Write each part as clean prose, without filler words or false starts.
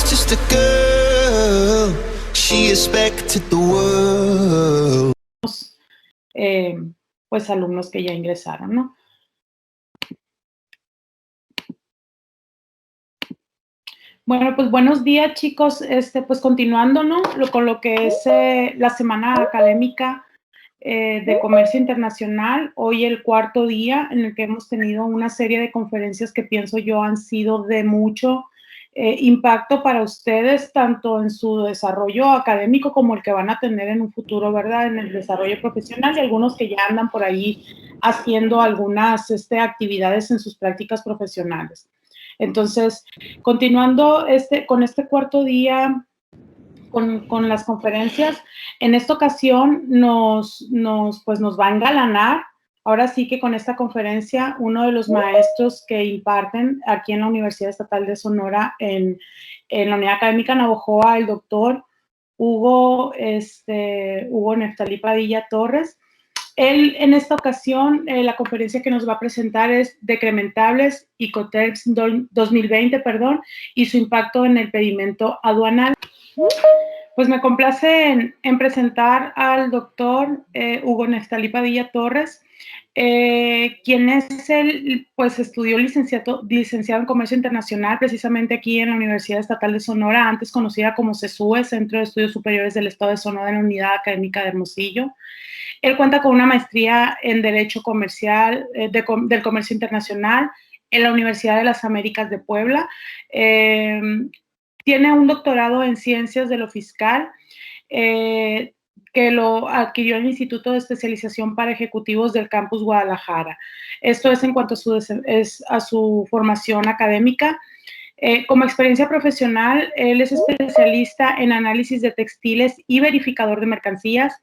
was just a girl. She expected the world. Pues alumnos que ya ingresaron, ¿no? Bueno, pues buenos días, chicos. Pues continuando, ¿no? Con lo que es la semana académica de comercio internacional, hoy el cuarto día en el que hemos tenido una serie de conferencias que pienso yo han sido de mucho impacto para ustedes, tanto en su desarrollo académico como el que van a tener en un futuro, ¿verdad? En el desarrollo profesional y algunos que ya andan por ahí haciendo algunas actividades en sus prácticas profesionales. Entonces, continuando con este cuarto día, con las conferencias, en esta ocasión nos va a engalanar, ahora sí que con esta conferencia, uno de los maestros que imparten aquí en la Universidad Estatal de Sonora, en la Unidad Académica Navojoa, el doctor Hugo Neftalí Padilla Torres. Él, en esta ocasión, la conferencia que nos va a presentar es Decrementables Icotex 2020, y su impacto en el pedimento aduanal. Pues me complace en presentar al doctor Hugo Neftalí Padilla Torres, quien es pues estudió licenciado en Comercio Internacional, precisamente aquí en la Universidad Estatal de Sonora, antes conocida como CESUE, Centro de Estudios Superiores del Estado de Sonora, en la Unidad Académica de Hermosillo. Él cuenta con una maestría en Derecho Comercial del Comercio Internacional en la Universidad de las Américas de Puebla. Tiene un doctorado en Ciencias de lo Fiscal, que lo adquirió en el Instituto de Especialización para Ejecutivos del Campus Guadalajara. Esto es en cuanto a su formación académica. Como experiencia profesional, él es especialista en análisis de textiles y verificador de mercancías,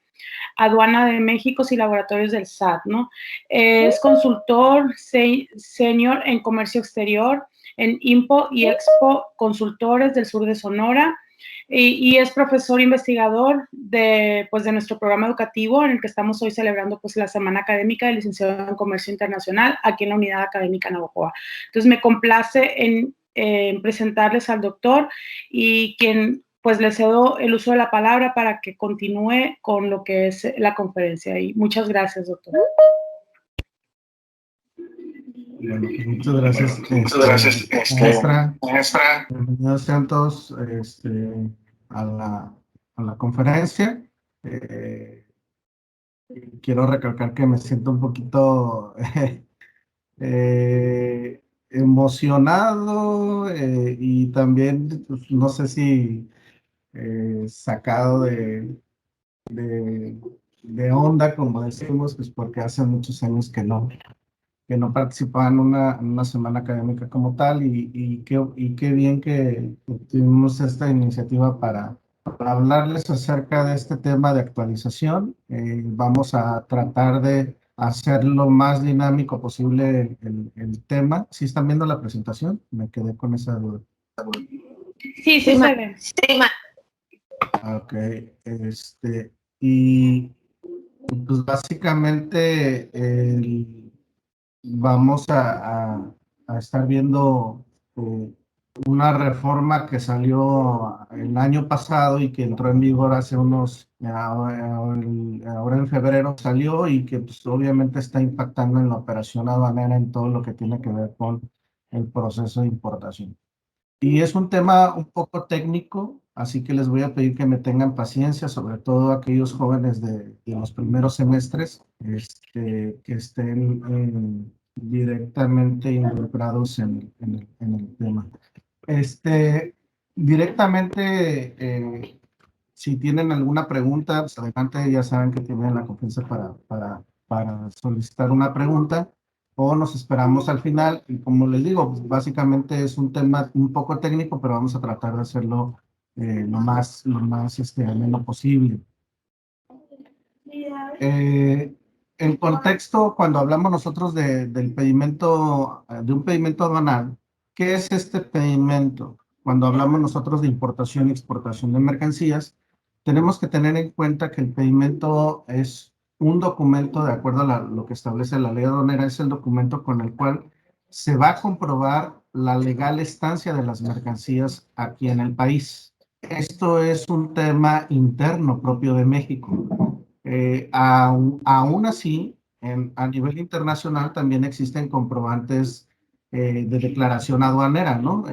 Aduana de México y laboratorios del SAT, ¿no? Es consultor senior en comercio exterior en IMPO y Expo Consultores del sur de Sonora, y es profesor investigador de nuestro programa educativo en el que estamos hoy celebrando pues la semana académica de licenciado en Comercio Internacional aquí en la Unidad Académica Navojoa. Entonces me complace en presentarles al doctor, y quien pues le cedo el uso de la palabra para que continúe con lo que es la conferencia. Y muchas gracias, doctor. Bueno, muchas gracias, maestra. Bienvenidos sean todos a la conferencia. Quiero recalcar que me siento un poquito emocionado y también, pues, no sé si sacado de onda, como decimos, pues porque hace muchos años que no participaba en una semana académica como tal, y qué bien que tuvimos esta iniciativa para hablarles acerca de este tema de actualización. Vamos a tratar de hacer lo más dinámico posible el tema. ¿Sí están viendo la presentación? Me quedé con esa duda. Sí, se ve. Ok, y pues básicamente vamos a estar viendo una reforma que salió el año pasado y que entró en vigor hace ahora en febrero salió, y que pues, obviamente está impactando en la operación aduanera en todo lo que tiene que ver con el proceso de importación. Y es un tema un poco técnico, así que les voy a pedir que me tengan paciencia, sobre todo aquellos jóvenes de los primeros semestres que estén directamente involucrados en el tema. Directamente, si tienen alguna pregunta, pues adelante, ya saben que tienen la confianza para solicitar una pregunta, o nos esperamos al final. Y como les digo, pues básicamente es un tema un poco técnico, pero vamos a tratar de hacerlo lo más ameno posible. En contexto, cuando hablamos nosotros de un pedimento aduanal, ¿qué es este pedimento? Cuando hablamos nosotros de importación y exportación de mercancías, tenemos que tener en cuenta que el pedimento es un documento, de acuerdo a lo que establece la ley aduanera, es el documento con el cual se va a comprobar la legal estancia de las mercancías aquí en el país. Esto es un tema interno propio de México. Aún así, a nivel internacional también existen comprobantes de declaración aduanera, ¿no?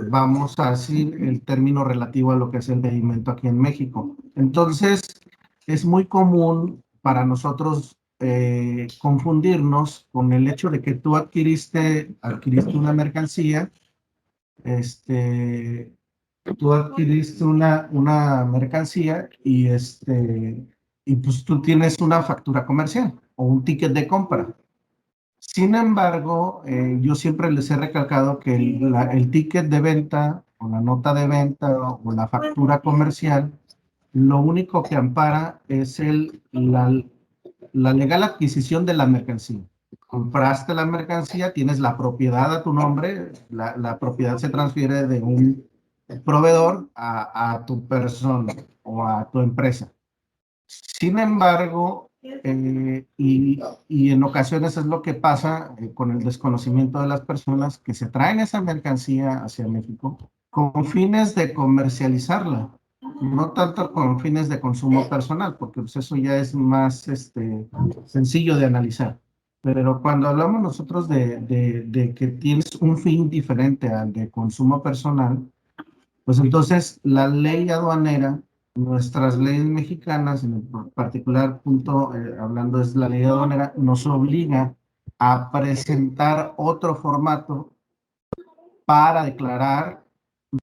Vamos a decir el término relativo a lo que es el pedimento aquí en México. Entonces, es muy común para nosotros confundirnos con el hecho de que tú adquiriste una mercancía, este, tú adquiriste una mercancía y pues tú tienes una factura comercial o un ticket de compra. Sin embargo, yo siempre les he recalcado que el ticket de venta o la nota de venta o la factura comercial, lo único que ampara es la legal adquisición de la mercancía. Compraste la mercancía, tienes la propiedad a tu nombre, la propiedad se transfiere de un proveedor a tu persona o a tu empresa. Sin embargo, y en ocasiones es lo que pasa con el desconocimiento de las personas que se traen esa mercancía hacia México con fines de comercializarla, no tanto con fines de consumo personal, porque pues, eso ya es más sencillo de analizar. Pero cuando hablamos nosotros de que tienes un fin diferente al de consumo personal, pues entonces la ley aduanera, nuestras leyes mexicanas, en el particular punto, hablando es la ley aduanera, nos obliga a presentar otro formato para declarar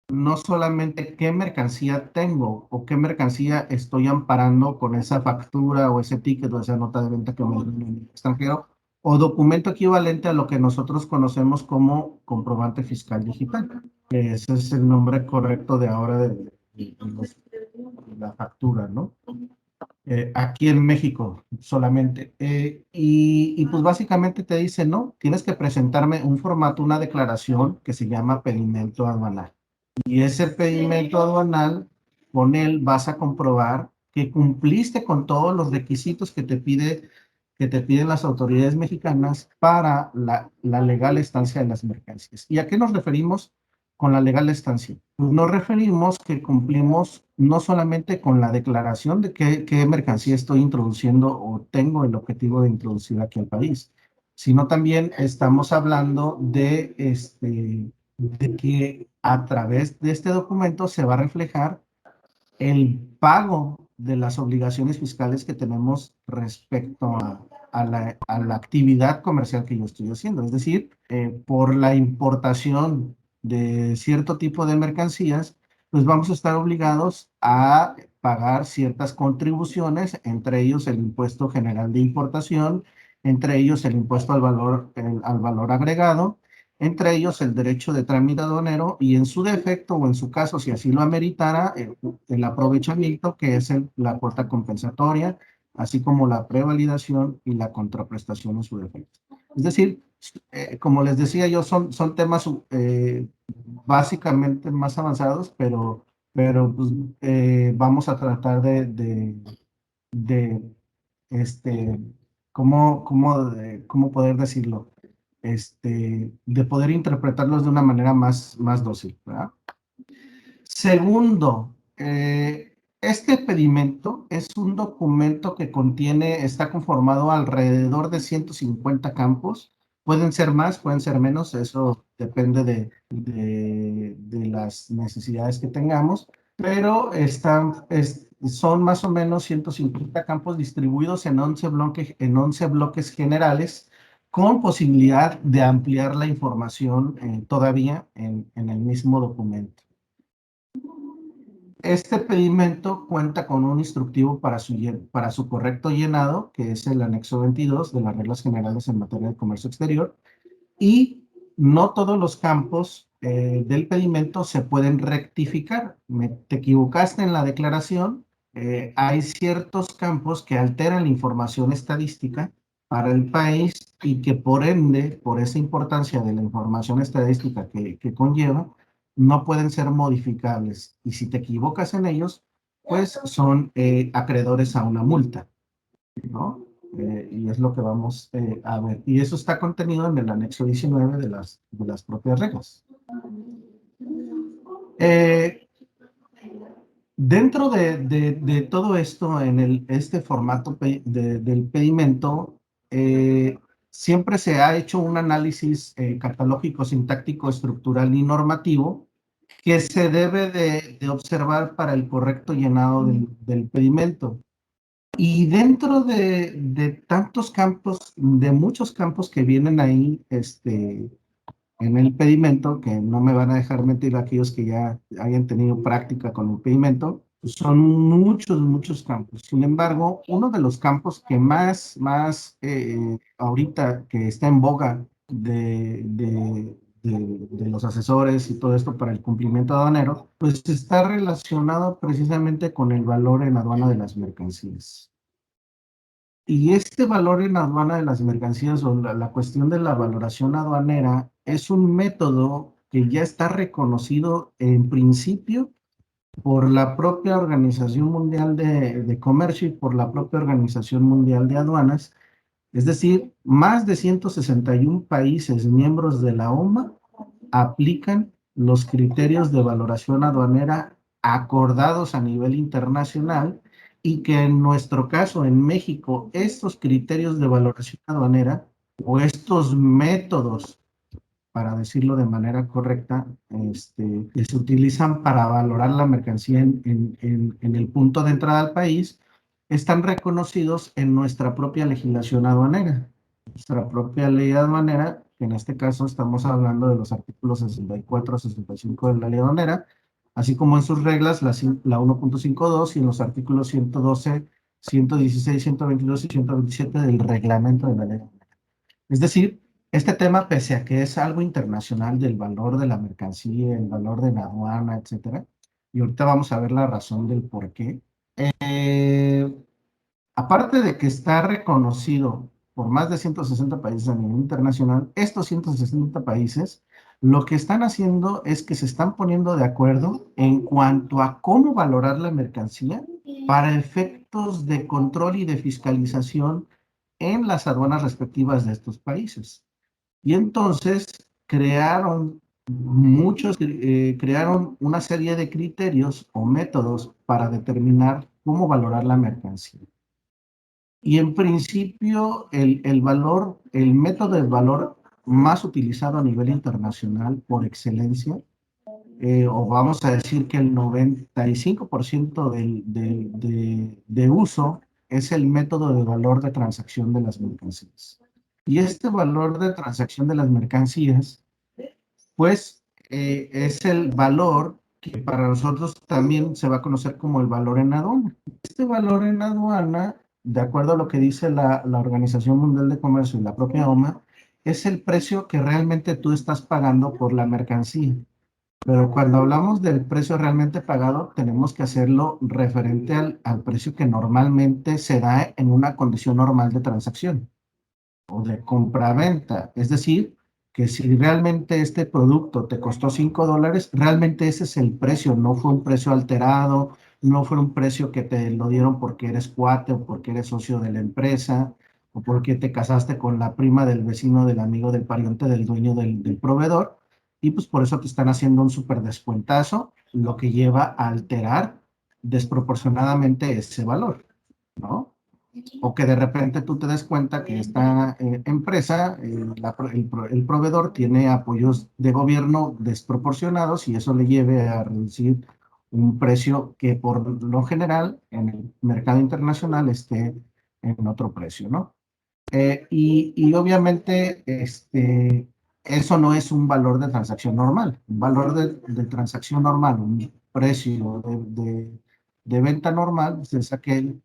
no solamente qué mercancía tengo o qué mercancía estoy amparando con esa factura o ese ticket o esa nota de venta que me dieron en el extranjero, o documento equivalente a lo que nosotros conocemos como comprobante fiscal digital. Ese es el nombre correcto de ahora de la factura, ¿no? Aquí en México solamente. Y pues básicamente te dice, no, tienes que presentarme un formato, una declaración que se llama pedimento aduanal. Y ese pedimento aduanal, con él vas a comprobar que cumpliste con todos los requisitos que te piden las autoridades mexicanas para la legal estancia de las mercancías. ¿Y a qué nos referimos con la legal estancia? Nos referimos que cumplimos no solamente con la declaración de qué mercancía estoy introduciendo o tengo el objetivo de introducir aquí al país, sino también estamos hablando de que a través de este documento se va a reflejar el pago de las obligaciones fiscales que tenemos respecto a la actividad comercial que yo estoy haciendo. Es decir, por la importación de cierto tipo de mercancías, pues vamos a estar obligados a pagar ciertas contribuciones, entre ellos el impuesto general de importación, entre ellos el impuesto al valor agregado, entre ellos el derecho de trámite aduanero y en su defecto o en su caso, si así lo ameritara, el aprovechamiento, que es la cuota compensatoria, así como la prevalidación y la contraprestación en su defecto. Es decir, como les decía yo, son temas básicamente más avanzados, pero pues, vamos a tratar de ¿cómo poder decirlo? De poder interpretarlos de una manera más dócil, ¿verdad? Segundo, este pedimento es un documento que está conformado alrededor de 150 campos. Pueden ser más, pueden ser menos, eso depende de las necesidades que tengamos, pero son más o menos 150 campos distribuidos en 11 bloques generales, con posibilidad de ampliar la información todavía en el mismo documento. Este pedimento cuenta con un instructivo para su correcto llenado, que es el anexo 22 de las reglas generales en materia de comercio exterior, y no todos los campos del pedimento se pueden rectificar. Te equivocaste en la declaración, hay ciertos campos que alteran la información estadística para el país y que por ende, por esa importancia de la información estadística que conlleva, no pueden ser modificables. Y si te equivocas en ellos, pues son acreedores a una multa, ¿no? Y es lo que vamos a ver. Y eso está contenido en el anexo 19 de las propias reglas. Dentro de todo esto, en este formato del pedimento, siempre se ha hecho un análisis catalógico, sintáctico, estructural y normativo que se debe de observar para el correcto llenado del pedimento. Y dentro de tantos campos, de muchos campos que vienen ahí, en el pedimento, que no me van a dejar mentir aquellos que ya hayan tenido práctica con el pedimento, pues son muchos, muchos campos. Sin embargo, uno de los campos que más ahorita que está en boga de los asesores y todo esto para el cumplimiento aduanero, pues está relacionado precisamente con el valor en aduana de las mercancías. Y este valor en aduana de las mercancías o la cuestión de la valoración aduanera es un método que ya está reconocido en principio por la propia Organización Mundial de Comercio y por la propia Organización Mundial de Aduanas. Es decir, más de 161 países miembros de la OMA aplican los criterios de valoración aduanera acordados a nivel internacional y que en nuestro caso, en México, estos criterios de valoración aduanera o estos métodos, para decirlo de manera correcta, que se utilizan para valorar la mercancía en el punto de entrada al país, están reconocidos en nuestra propia legislación aduanera. Nuestra propia ley aduanera, que en este caso estamos hablando de los artículos 64 a 65 de la ley aduanera, así como en sus reglas, la 1.52 y en los artículos 112, 116, 122 y 127 del reglamento de la ley aduanera. Es decir, este tema, pese a que es algo internacional del valor de la mercancía, el valor de la aduana, etcétera, y ahorita vamos a ver la razón del por qué. Aparte de que está reconocido por más de 160 países a nivel internacional, estos 160 países lo que están haciendo es que se están poniendo de acuerdo en cuanto a cómo valorar la mercancía para efectos de control y de fiscalización en las aduanas respectivas de estos países. Y entonces crearon una serie de criterios o métodos para determinar cómo valorar la mercancía. Y en principio, el método de valor más utilizado a nivel internacional por excelencia, o vamos a decir que el 95% de uso es el método de valor de transacción de las mercancías. Y este valor de transacción de las mercancías, pues, es el valor que para nosotros también se va a conocer como el valor en aduana. Este valor en aduana, de acuerdo a lo que dice la Organización Mundial de Comercio y la propia OMA, es el precio que realmente tú estás pagando por la mercancía. Pero cuando hablamos del precio realmente pagado, tenemos que hacerlo referente al precio que normalmente se da en una condición normal de transacción o de compra-venta. Es decir, que si realmente este producto te costó $5, realmente ese es el precio, no fue un precio alterado, no fue un precio que te lo dieron porque eres cuate o porque eres socio de la empresa o porque te casaste con la prima del vecino, del amigo, del pariente, del dueño del proveedor, y pues por eso te están haciendo un súper descuentazo, lo que lleva a alterar desproporcionadamente ese valor, ¿no? O que de repente tú te des cuenta que esta empresa, el proveedor tiene apoyos de gobierno desproporcionados y eso le lleve a reducir un precio que por lo general en el mercado internacional esté en otro precio, ¿no? Y obviamente eso no es un valor de transacción normal. Un valor de transacción normal, un precio de venta normal, pues es aquel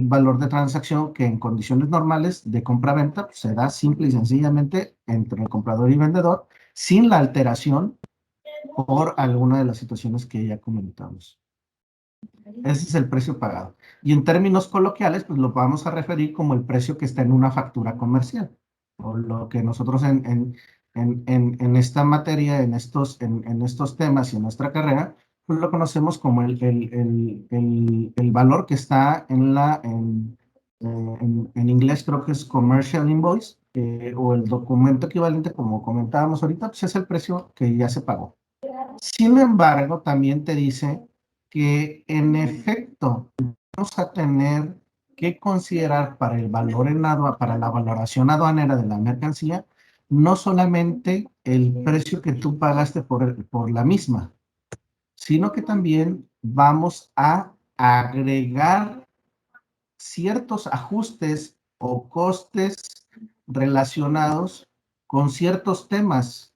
valor de transacción que en condiciones normales de compra-venta pues, se da simple y sencillamente entre el comprador y vendedor sin la alteración por alguna de las situaciones que ya comentamos. Ese es el precio pagado. Y en términos coloquiales, pues lo vamos a referir como el precio que está en una factura comercial. O lo que nosotros en esta materia, en estos temas y en nuestra carrera, pues lo conocemos como el valor que está en inglés creo que es Commercial Invoice, o el documento equivalente, como comentábamos ahorita, pues es el precio que ya se pagó. Sin embargo, también te dice que en efecto vamos a tener que considerar para el valor en para la valoración aduanera de la mercancía, no solamente el precio que tú pagaste por la misma, sino que también vamos a agregar ciertos ajustes o costes relacionados con ciertos temas,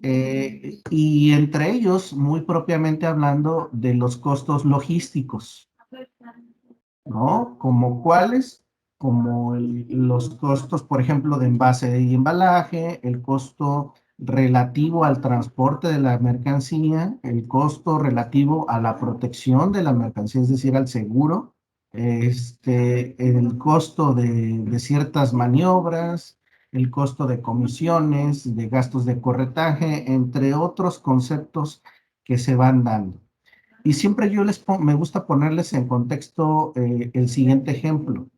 y entre ellos, muy propiamente hablando de los costos logísticos, ¿no? Como cuáles, como los costos, por ejemplo, de envase y embalaje, el costo relativo al transporte de la mercancía, el costo relativo a la protección de la mercancía, es decir, al seguro, el costo de ciertas maniobras, el costo de comisiones, de gastos de corretaje, entre otros conceptos que se van dando. Y siempre me gusta ponerles en contexto el siguiente ejemplo.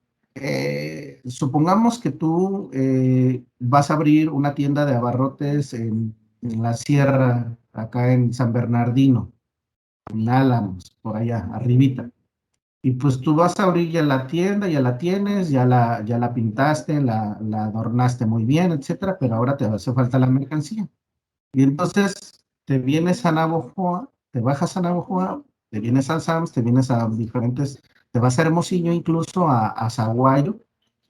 Supongamos que tú vas a abrir una tienda de abarrotes en la sierra, acá en San Bernardino, en Álamos, por allá, arribita. Y pues tú vas a abrir ya la tienda, ya la tienes, ya la pintaste, la adornaste muy bien, etcétera, pero ahora te hace falta la mercancía. Y entonces te vienes a Navojoa, te bajas a Navojoa, te vienes al Sams, te vienes a diferentes, te vas a Hermosillo, incluso a Zaguayo,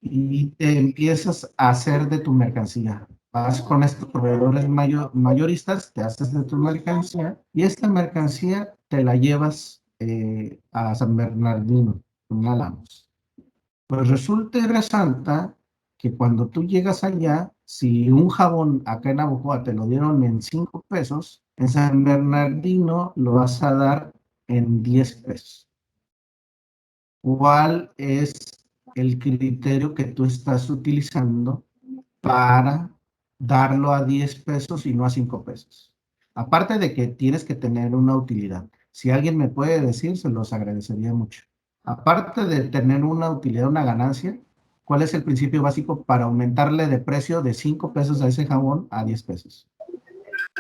y te empiezas a hacer de tu mercancía. Vas con estos proveedores mayoristas, te haces de tu mercancía, y esta mercancía te la llevas a San Bernardino, en Álamos. Pues resulta y resalta que cuando tú llegas allá, si un jabón acá en Abujoa te lo dieron en 5 pesos, en San Bernardino lo vas a dar en 10 pesos. ¿Cuál es el criterio que tú estás utilizando para darlo a 10 pesos y no a 5 pesos? Aparte de que tienes que tener una utilidad. Si alguien me puede decir, se los agradecería mucho. Aparte de tener una utilidad, una ganancia, ¿cuál es el principio básico para aumentarle de precio de 5 pesos a ese jabón a 10 pesos?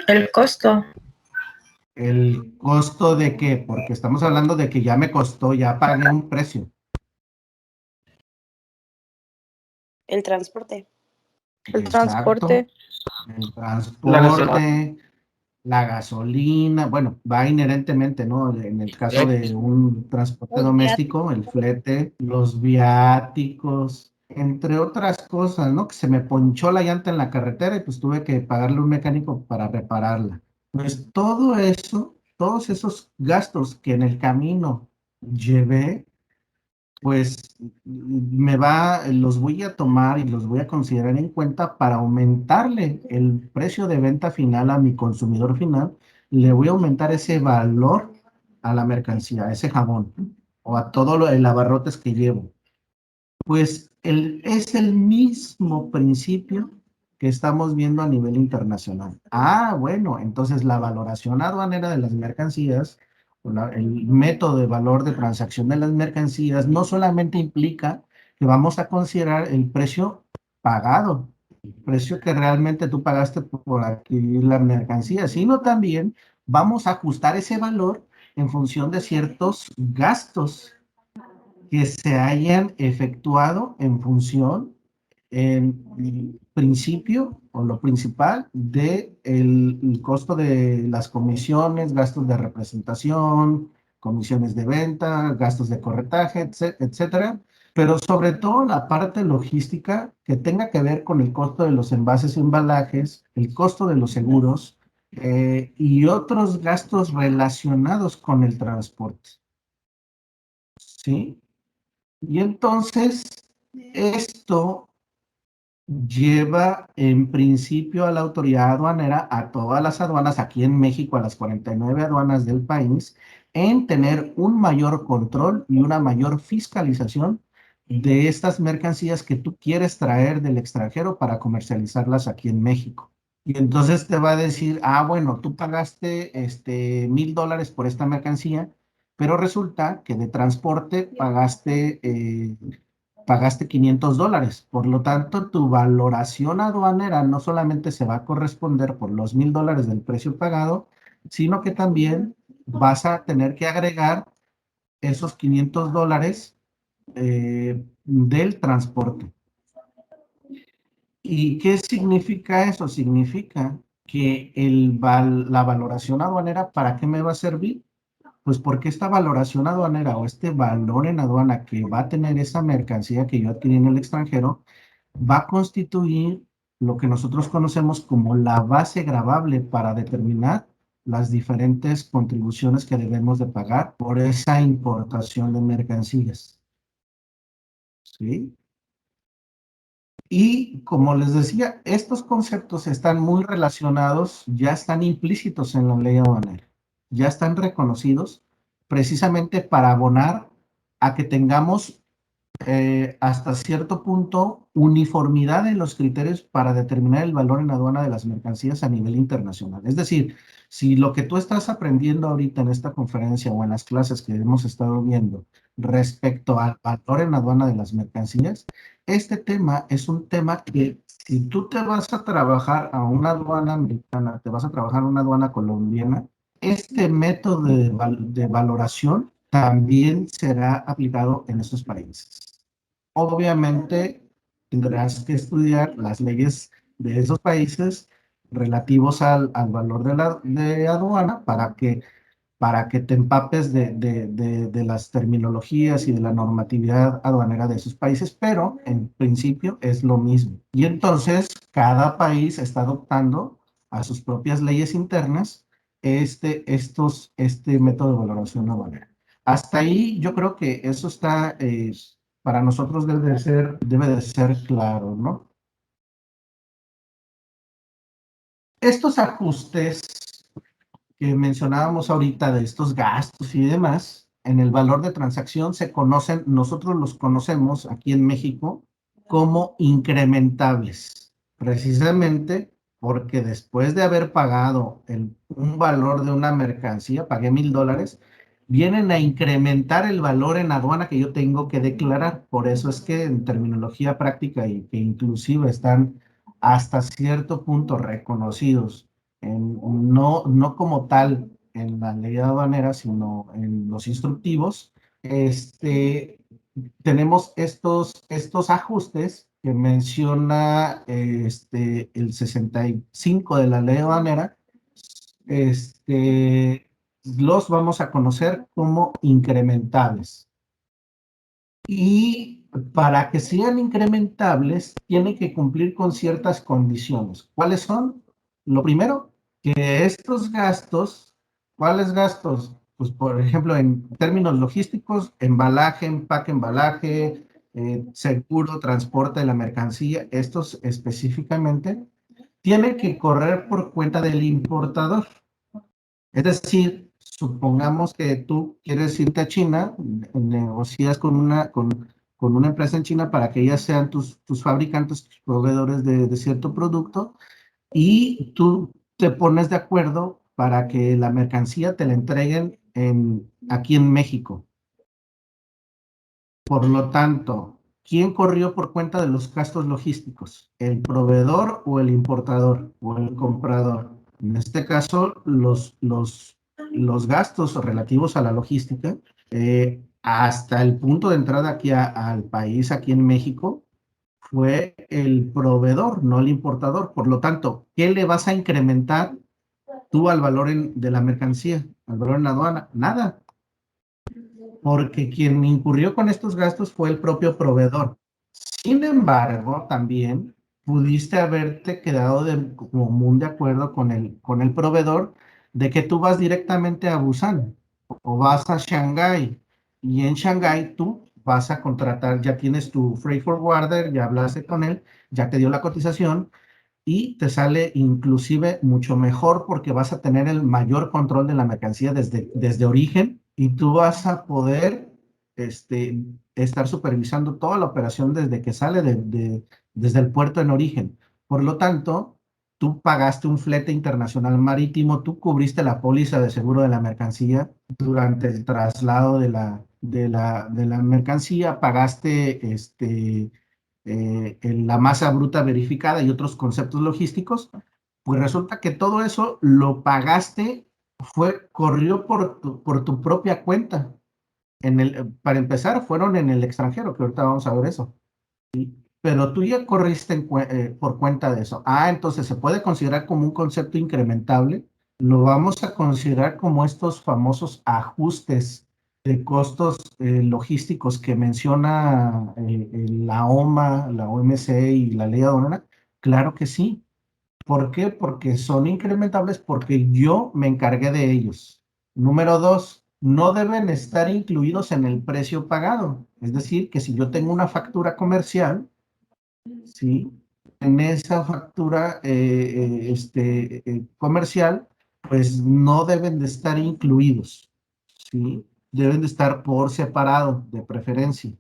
El costo, ¿El costo de qué? Porque estamos hablando de que ya me costó, ya pagué un precio. El transporte. el Exacto. transporte, El transporte, la gasolina, bueno, va inherentemente, ¿no? En el caso de un transporte Los doméstico, el flete, los viáticos, entre otras cosas, ¿no? Que se me ponchó la llanta en la carretera y pues tuve que pagarle a un mecánico para repararla. Pues todo eso, todos esos gastos que en el camino llevé, pues los voy a tomar y los voy a considerar en cuenta para aumentarle el precio de venta final a mi consumidor final. Le voy a aumentar ese valor a la mercancía, a ese jabón o a todo el abarrotes que llevo. Pues es el mismo principio que estamos viendo a nivel internacional. Ah, bueno, entonces la valoración aduanera de las mercancías, el método de valor de transacción de las mercancías, no solamente implica que vamos a considerar el precio pagado, el precio que realmente tú pagaste por adquirir la mercancía, sino también vamos a ajustar ese valor en función de ciertos gastos que se hayan efectuado en función, en principio o lo principal de el costo de las comisiones, gastos de representación, comisiones de venta, gastos de corretaje, etcétera, pero sobre todo la parte logística que tenga que ver con el costo de los envases y embalajes, el costo de los seguros, y otros gastos relacionados con el transporte. ¿Sí? Y entonces, esto lleva en principio a la autoridad aduanera, a todas las aduanas aquí en México, a las 49 aduanas del país, en tener un mayor control y una mayor fiscalización de estas mercancías que tú quieres traer del extranjero para comercializarlas aquí en México. Y entonces te va a decir, ah, bueno, tú pagaste $1,000 por esta mercancía, pero resulta que de transporte pagaste pagaste $500. Por lo tanto, tu valoración aduanera no solamente se va a corresponder por los $1,000 del precio pagado, sino que también vas a tener que agregar esos $500 del transporte. ¿Y qué significa eso? Significa que la valoración aduanera, ¿para qué me va a servir? Pues porque esta valoración aduanera o este valor en aduana que va a tener esa mercancía que yo adquirí en el extranjero, va a constituir lo que nosotros conocemos como la base gravable para determinar las diferentes contribuciones que debemos de pagar por esa importación de mercancías. ¿Sí? Y como les decía, estos conceptos están muy relacionados, ya están implícitos en la ley aduanera, ya están reconocidos precisamente para abonar a que tengamos hasta cierto punto uniformidad en los criterios para determinar el valor en aduana de las mercancías a nivel internacional. Es decir, si lo que tú estás aprendiendo ahorita en esta conferencia o en las clases que hemos estado viendo respecto al valor en aduana de las mercancías, este tema es un tema que si tú te vas a trabajar a una aduana americana, te vas a trabajar a una aduana colombiana, este método de valoración también será aplicado en esos países. Obviamente tendrás que estudiar las leyes de esos países relativos al valor de aduana para que te empapes de las terminologías y de la normatividad aduanera de esos países, pero en principio es lo mismo. Y entonces cada país está adoptando a sus propias leyes internas este método de valoración aduanera. Hasta ahí yo creo que eso está, para nosotros debe de ser claro, ¿no? Estos ajustes que mencionábamos ahorita de estos gastos y demás, en el valor de transacción se conocen, nosotros los conocemos aquí en México como incrementables, precisamente porque después de haber pagado un valor de una mercancía, pagué $1,000, vienen a incrementar el valor en aduana que yo tengo que declarar. Por eso es que en terminología práctica y que inclusive están hasta cierto punto reconocidos no como tal en la ley aduanera, sino en los instructivos, tenemos estos ajustes que menciona el 65 de la ley aduanera, los vamos a conocer como incrementables. Y para que sean incrementables, tiene que cumplir con ciertas condiciones. ¿Cuáles son? Lo primero, que estos gastos, ¿cuáles gastos? Pues, por ejemplo, en términos logísticos, embalaje, empaque, embalaje, seguro, transporte de la mercancía, estos específicamente, tienen que correr por cuenta del importador. Es decir, supongamos que tú quieres irte a China, negocias con una empresa en China para que ellas sean tus fabricantes, tus proveedores de cierto producto, y tú te pones de acuerdo para que la mercancía te la entreguen aquí en México. Por lo tanto, ¿quién corrió por cuenta de los gastos logísticos? ¿El proveedor o el importador o el comprador? En este caso, los gastos relativos a la logística, hasta el punto de entrada aquí al país, aquí en México, fue el proveedor, no el importador. Por lo tanto, ¿qué le vas a incrementar tú al valor de la mercancía, al valor en la aduana? Nada, porque quien incurrió con estos gastos fue el propio proveedor. Sin embargo, también pudiste haberte quedado de común de acuerdo con el proveedor de que tú vas directamente a Busan o vas a Shanghái, y en Shanghái tú vas a contratar, ya tienes tu freight forwarder, ya hablaste con él, ya te dio la cotización y te sale inclusive mucho mejor porque vas a tener el mayor control de la mercancía desde origen, y tú vas a poder estar supervisando toda la operación desde que sale desde el puerto en origen. Por lo tanto, tú pagaste un flete internacional marítimo, tú cubriste la póliza de seguro de la mercancía durante el traslado de la mercancía, pagaste la masa bruta verificada y otros conceptos logísticos, pues resulta que todo eso lo pagaste, corrió por tu propia cuenta. Para empezar, fueron en el extranjero, que ahorita vamos a ver eso. Pero tú ya corriste por cuenta de eso. Entonces se puede considerar como un concepto incrementable. Lo vamos a considerar como estos famosos ajustes de costos logísticos que menciona la OMA, la OMC y la ley aduanera. Claro que sí. ¿Por qué? Porque son incrementables porque yo me encargué de ellos. Número dos, no deben estar incluidos en el precio pagado. Es decir, que si yo tengo una factura comercial, ¿sí? En esa factura comercial, pues no deben de estar incluidos, ¿sí? Deben de estar por separado, de preferencia.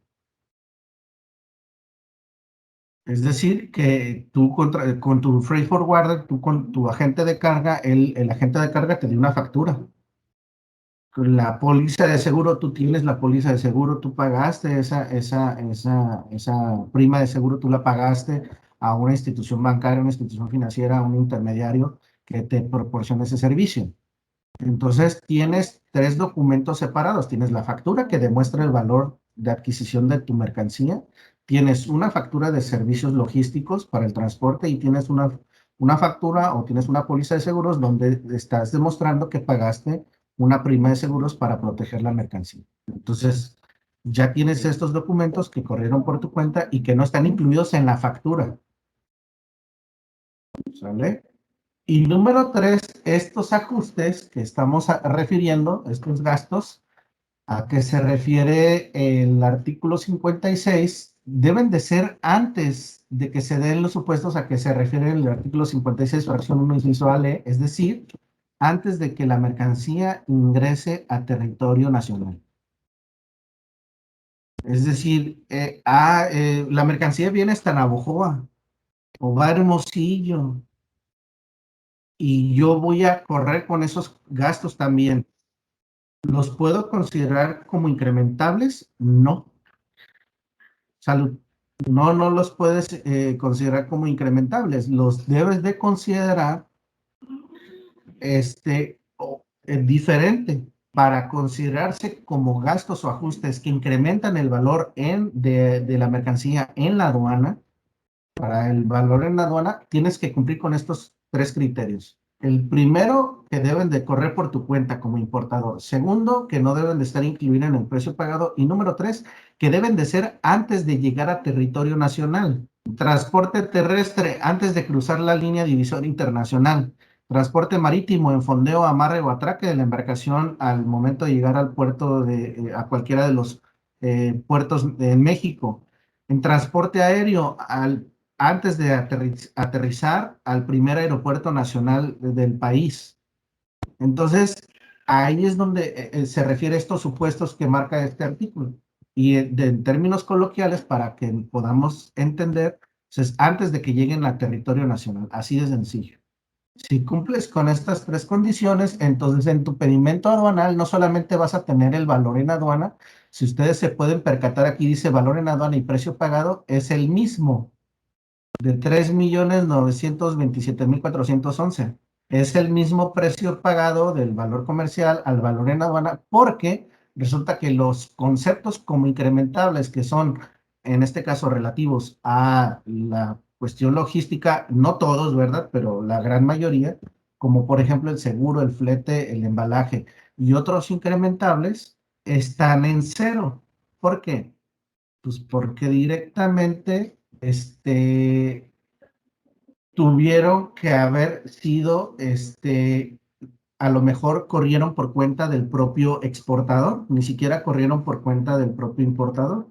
Es decir, que tú con tu freight forwarder, tú con tu agente de carga, el agente de carga te dio una factura. Con la póliza de seguro, tú tienes la póliza de seguro, tú pagaste esa prima de seguro, tú la pagaste a una institución bancaria, una institución financiera, a un intermediario que te proporciona ese servicio. Entonces, tienes tres documentos separados. Tienes la factura que demuestra el valor de adquisición de tu mercancía, tienes una factura de servicios logísticos para el transporte y tienes una factura o tienes una póliza de seguros donde estás demostrando que pagaste una prima de seguros para proteger la mercancía. Entonces, ya tienes estos documentos que corrieron por tu cuenta y que no están incluidos en la factura. ¿Sale? Y número tres, estos ajustes que estamos refiriendo, estos gastos, a que se refiere el artículo 56, deben de ser antes de que se den los supuestos a que se refiere el artículo 56, fracción 1, inciso A, es decir, antes de que la mercancía ingrese a territorio nacional. Es decir, la mercancía viene hasta Navojoa o va a Hermosillo y yo voy a correr con esos gastos también. ¿Los puedo considerar como incrementables? No. Salud. No, no los puedes considerar como incrementables. Los debes de considerar diferente para considerarse como gastos o ajustes que incrementan el valor de la mercancía en la aduana. Para el valor en la aduana tienes que cumplir con estos tres criterios. El primero, que deben de correr por tu cuenta como importador. Segundo, que no deben de estar incluidos en el precio pagado. Y número tres, que deben de ser antes de llegar a territorio nacional. Transporte terrestre antes de cruzar la línea divisoria internacional. Transporte marítimo en fondeo, amarre o atraque de la embarcación al momento de llegar al puerto a cualquiera de los puertos de México. En transporte aéreo antes de aterrizar al primer aeropuerto nacional del país. Entonces, ahí es donde se refiere a estos supuestos que marca este artículo. Y en términos coloquiales, para que podamos entender, es antes de que lleguen a territorio nacional. Así de sencillo. Si cumples con estas tres condiciones, entonces en tu pedimento aduanal no solamente vas a tener el valor en aduana, si ustedes se pueden percatar, aquí dice valor en aduana y precio pagado, es el mismo de 3.927.411. Es el mismo precio pagado del valor comercial al valor en aduana, porque resulta que los conceptos como incrementables, que son en este caso relativos a la cuestión logística, no todos, ¿verdad? Pero la gran mayoría, como por ejemplo el seguro, el flete, el embalaje y otros incrementables, están en cero. ¿Por qué? Pues porque directamente tuvieron que haber sido, a lo mejor corrieron por cuenta del propio exportador, ni siquiera corrieron por cuenta del propio importador.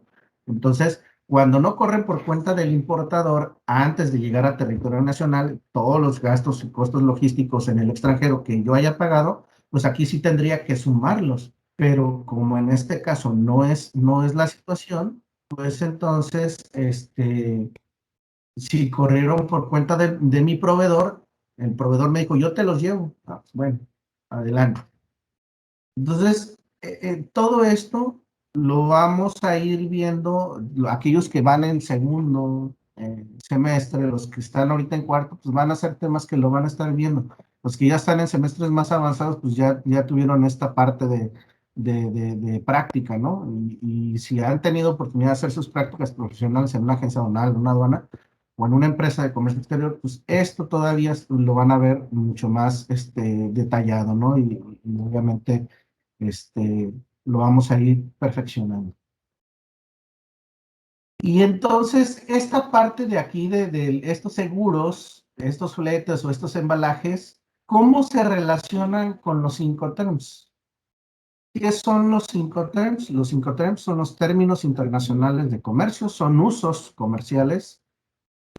Entonces, cuando no corren por cuenta del importador, antes de llegar a territorio nacional, todos los gastos y costos logísticos en el extranjero que yo haya pagado, pues aquí sí tendría que sumarlos. Pero como en este caso no es la situación, pues entonces, si corrieron por cuenta de mi proveedor, el proveedor me dijo, yo te los llevo. Bueno, adelante. Entonces, todo esto lo vamos a ir viendo, aquellos que van en segundo semestre, los que están ahorita en cuarto, pues van a ser temas que lo van a estar viendo. Los que ya están en semestres más avanzados, pues ya tuvieron esta parte de práctica, ¿no? Y si han tenido oportunidad de hacer sus prácticas profesionales en una agencia aduanal, en una aduana, o en una empresa de comercio exterior, pues esto todavía lo van a ver mucho más detallado, ¿no? Y obviamente lo vamos a ir perfeccionando. Y entonces, esta parte de aquí, de estos seguros, estos fletes o estos embalajes, ¿cómo se relacionan con los Incoterms? ¿Qué son los Incoterms? Los Incoterms son los términos internacionales de comercio, son usos comerciales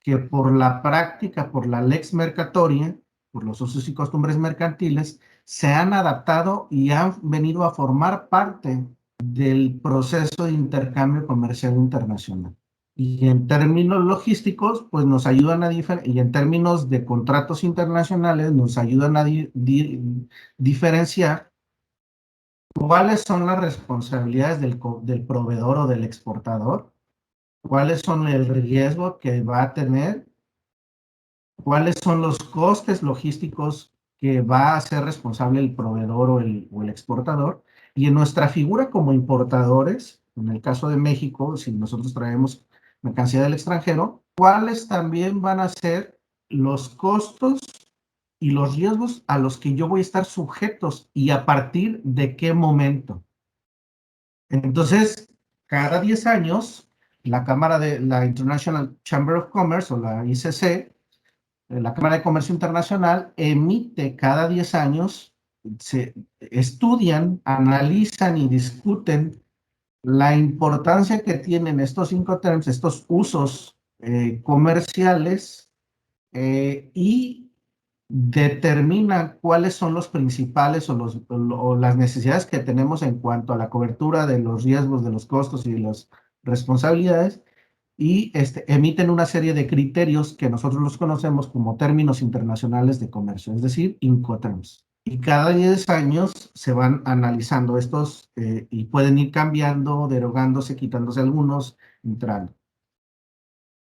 que por la práctica, por la lex mercatoria, por los usos y costumbres mercantiles, se han adaptado y han venido a formar parte del proceso de intercambio comercial internacional. Y en términos logísticos, pues nos ayudan y en términos de contratos internacionales, nos ayudan a diferenciar cuáles son las responsabilidades del proveedor o del exportador, cuáles son el riesgo que va a tener, cuáles son los costes logísticos que va a ser responsable el proveedor o el exportador. Y en nuestra figura como importadores, en el caso de México, si nosotros traemos mercancía del extranjero, cuáles también van a ser los costos y los riesgos a los que yo voy a estar sujetos y a partir de qué momento. Entonces, cada 10 años, la International Chamber of Commerce o la ICC, la Cámara de Comercio Internacional, emite cada 10 años, se estudian, analizan y discuten la importancia que tienen estos Incoterms, estos usos comerciales, y determinan cuáles son los principales o las necesidades que tenemos en cuanto a la cobertura de los riesgos, de los costos y de las responsabilidades, y emiten una serie de criterios que nosotros los conocemos como términos internacionales de comercio, es decir, Incoterms. Y cada 10 años se van analizando estos y pueden ir cambiando, derogándose, quitándose algunos, entrando.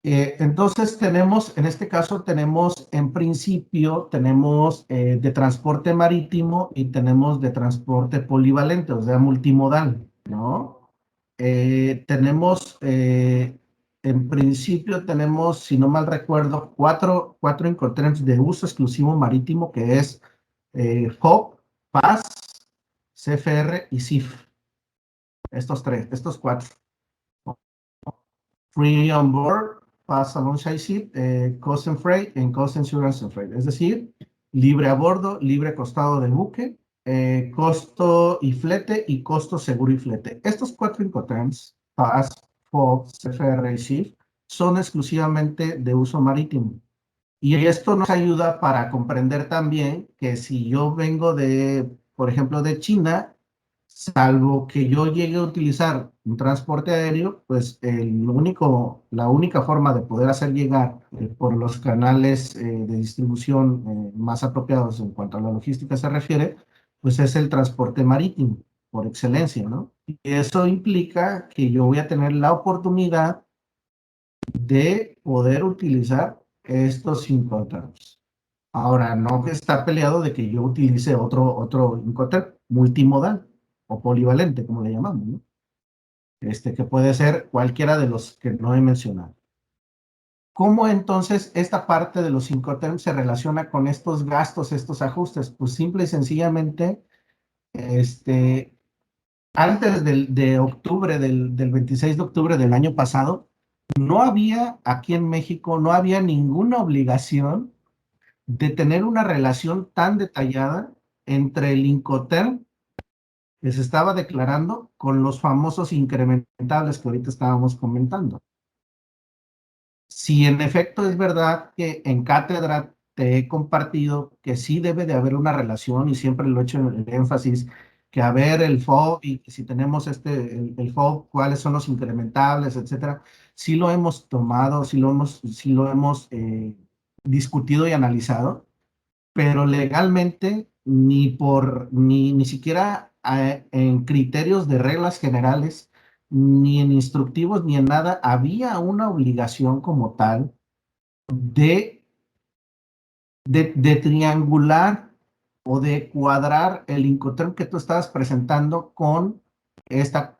Entonces en este caso tenemos, en principio, tenemos de transporte marítimo y tenemos de transporte polivalente, o sea, multimodal, ¿no? Tenemos, en principio tenemos, si no mal recuerdo, cuatro Incoterms de uso exclusivo marítimo, que es FOB, PAS, CFR y CIF. Estos cuatro. Free on board, pass alongside ship, cost and freight, and cost insurance and freight. Es decir, libre a bordo, libre costado del buque, costo y flete y costo seguro y flete. Estos cuatro Incoterms, PAS, FOB, CFR y SHIF, son exclusivamente de uso marítimo. Y esto nos ayuda para comprender también que si yo vengo por ejemplo, de China, salvo que yo llegue a utilizar un transporte aéreo, pues la única forma de poder hacer llegar por los canales de distribución más apropiados en cuanto a la logística se refiere, pues es el transporte marítimo, por excelencia, ¿no? Y eso implica que yo voy a tener la oportunidad de poder utilizar estos Incoterms. Ahora, no está peleado de que yo utilice otro Incoterm multimodal o polivalente, como le llamamos, ¿no? Que puede ser cualquiera de los que no he mencionado. ¿Cómo entonces esta parte de los Incoterms se relaciona con estos gastos, estos ajustes? Pues simple y sencillamente, antes de octubre, del 26 de octubre del año pasado, no había aquí en México, no había ninguna obligación de tener una relación tan detallada entre el Incoterm que se estaba declarando con los famosos incrementables que ahorita estábamos comentando. Si en efecto es verdad que en cátedra te he compartido que sí debe de haber una relación y siempre lo he hecho en el énfasis, que a ver el FOB y si tenemos el FOB, cuáles son los incrementables, etcétera, sí lo hemos tomado, sí lo hemos discutido y analizado, pero legalmente ni siquiera en criterios de reglas generales, ni en instructivos, ni en nada, había una obligación como tal de triangular o de cuadrar el Incoterm que tú estabas presentando con esta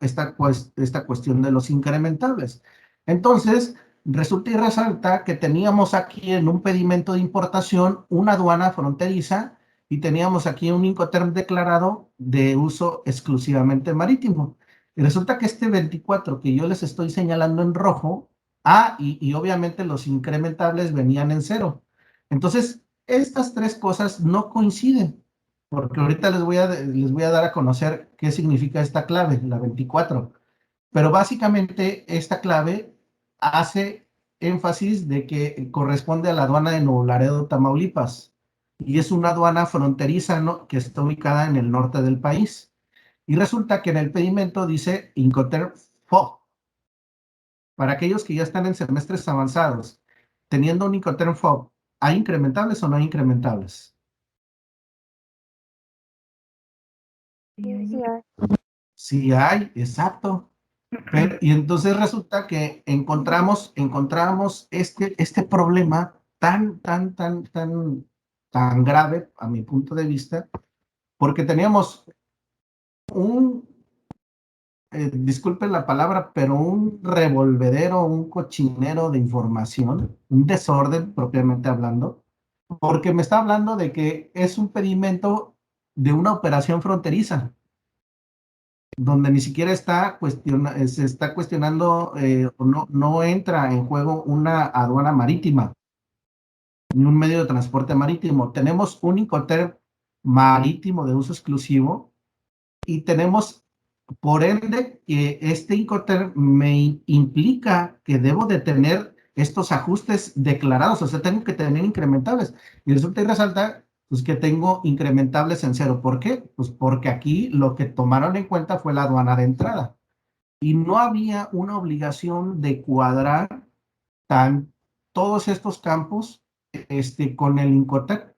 cuestión de los incrementables. Entonces, resulta y resalta que teníamos aquí en un pedimento de importación una aduana fronteriza y teníamos aquí un Incoterm declarado de uso exclusivamente marítimo. Y resulta que este 24 que yo les estoy señalando en rojo, y obviamente los incrementables venían en cero. Entonces, estas tres cosas no coinciden, porque ahorita les voy a dar a conocer qué significa esta clave, la 24. Pero básicamente esta clave hace énfasis de que corresponde a la aduana de Nuevo Laredo, Tamaulipas, y es una aduana fronteriza, ¿no?, que está ubicada en el norte del país. Y resulta que en el pedimento dice Incoterm FOB. Para aquellos que ya están en semestres avanzados, teniendo un Incoterm FOB, ¿hay incrementables o no hay incrementables? Sí hay, exacto. Y entonces resulta que encontramos este problema tan grave, a mi punto de vista, porque teníamos disculpen la palabra, pero un revolvedero, un cochinero de información, un desorden propiamente hablando, porque me está hablando de que es un pedimento de una operación fronteriza, donde ni siquiera se está cuestionando, no entra en juego una aduana marítima, ni un medio de transporte marítimo. Tenemos un Incoterm marítimo de uso exclusivo y tenemos, por ende, que este Incoterm me implica que debo de tener estos ajustes declarados, o sea, tengo que tener incrementables. Y resulta y resalta pues, que tengo incrementables en cero. ¿Por qué? Pues porque aquí lo que tomaron en cuenta fue la aduana de entrada. Y no había una obligación de cuadrar todos estos campos con el Incoterm.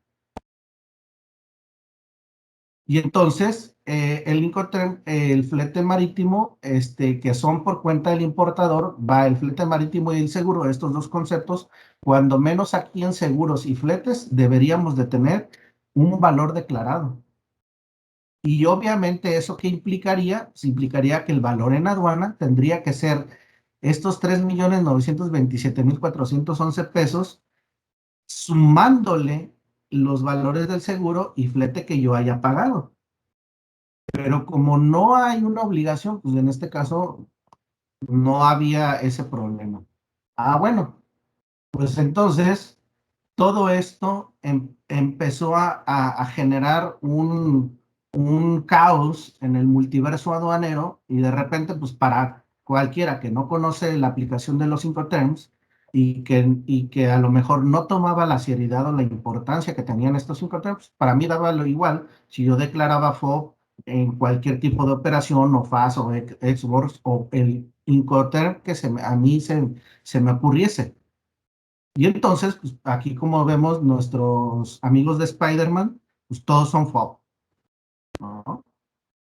Y entonces, el Incoterm, el flete marítimo, que son por cuenta del importador, va el flete marítimo y el seguro, estos dos conceptos, cuando menos aquí en seguros y fletes, deberíamos de tener un valor declarado. Y obviamente, ¿eso qué implicaría? Pues implicaría que el valor en aduana tendría que ser estos 3,927,411 pesos, sumándole los valores del seguro y flete que yo haya pagado. Pero como no hay una obligación, pues en este caso no había ese problema. Bueno, pues entonces todo esto empezó a generar un caos en el multiverso aduanero y de repente, pues para cualquiera que no conoce la aplicación de los Incoterms y que a lo mejor no tomaba la seriedad o la importancia que tenían estos Incoterms, para mí daba lo igual si yo declaraba FOB en cualquier tipo de operación o FAS o Xbox o el Incoterm que a mí se me ocurriese. Y entonces, pues, aquí como vemos, nuestros amigos de Spider-Man, pues todos son FOB, ¿no?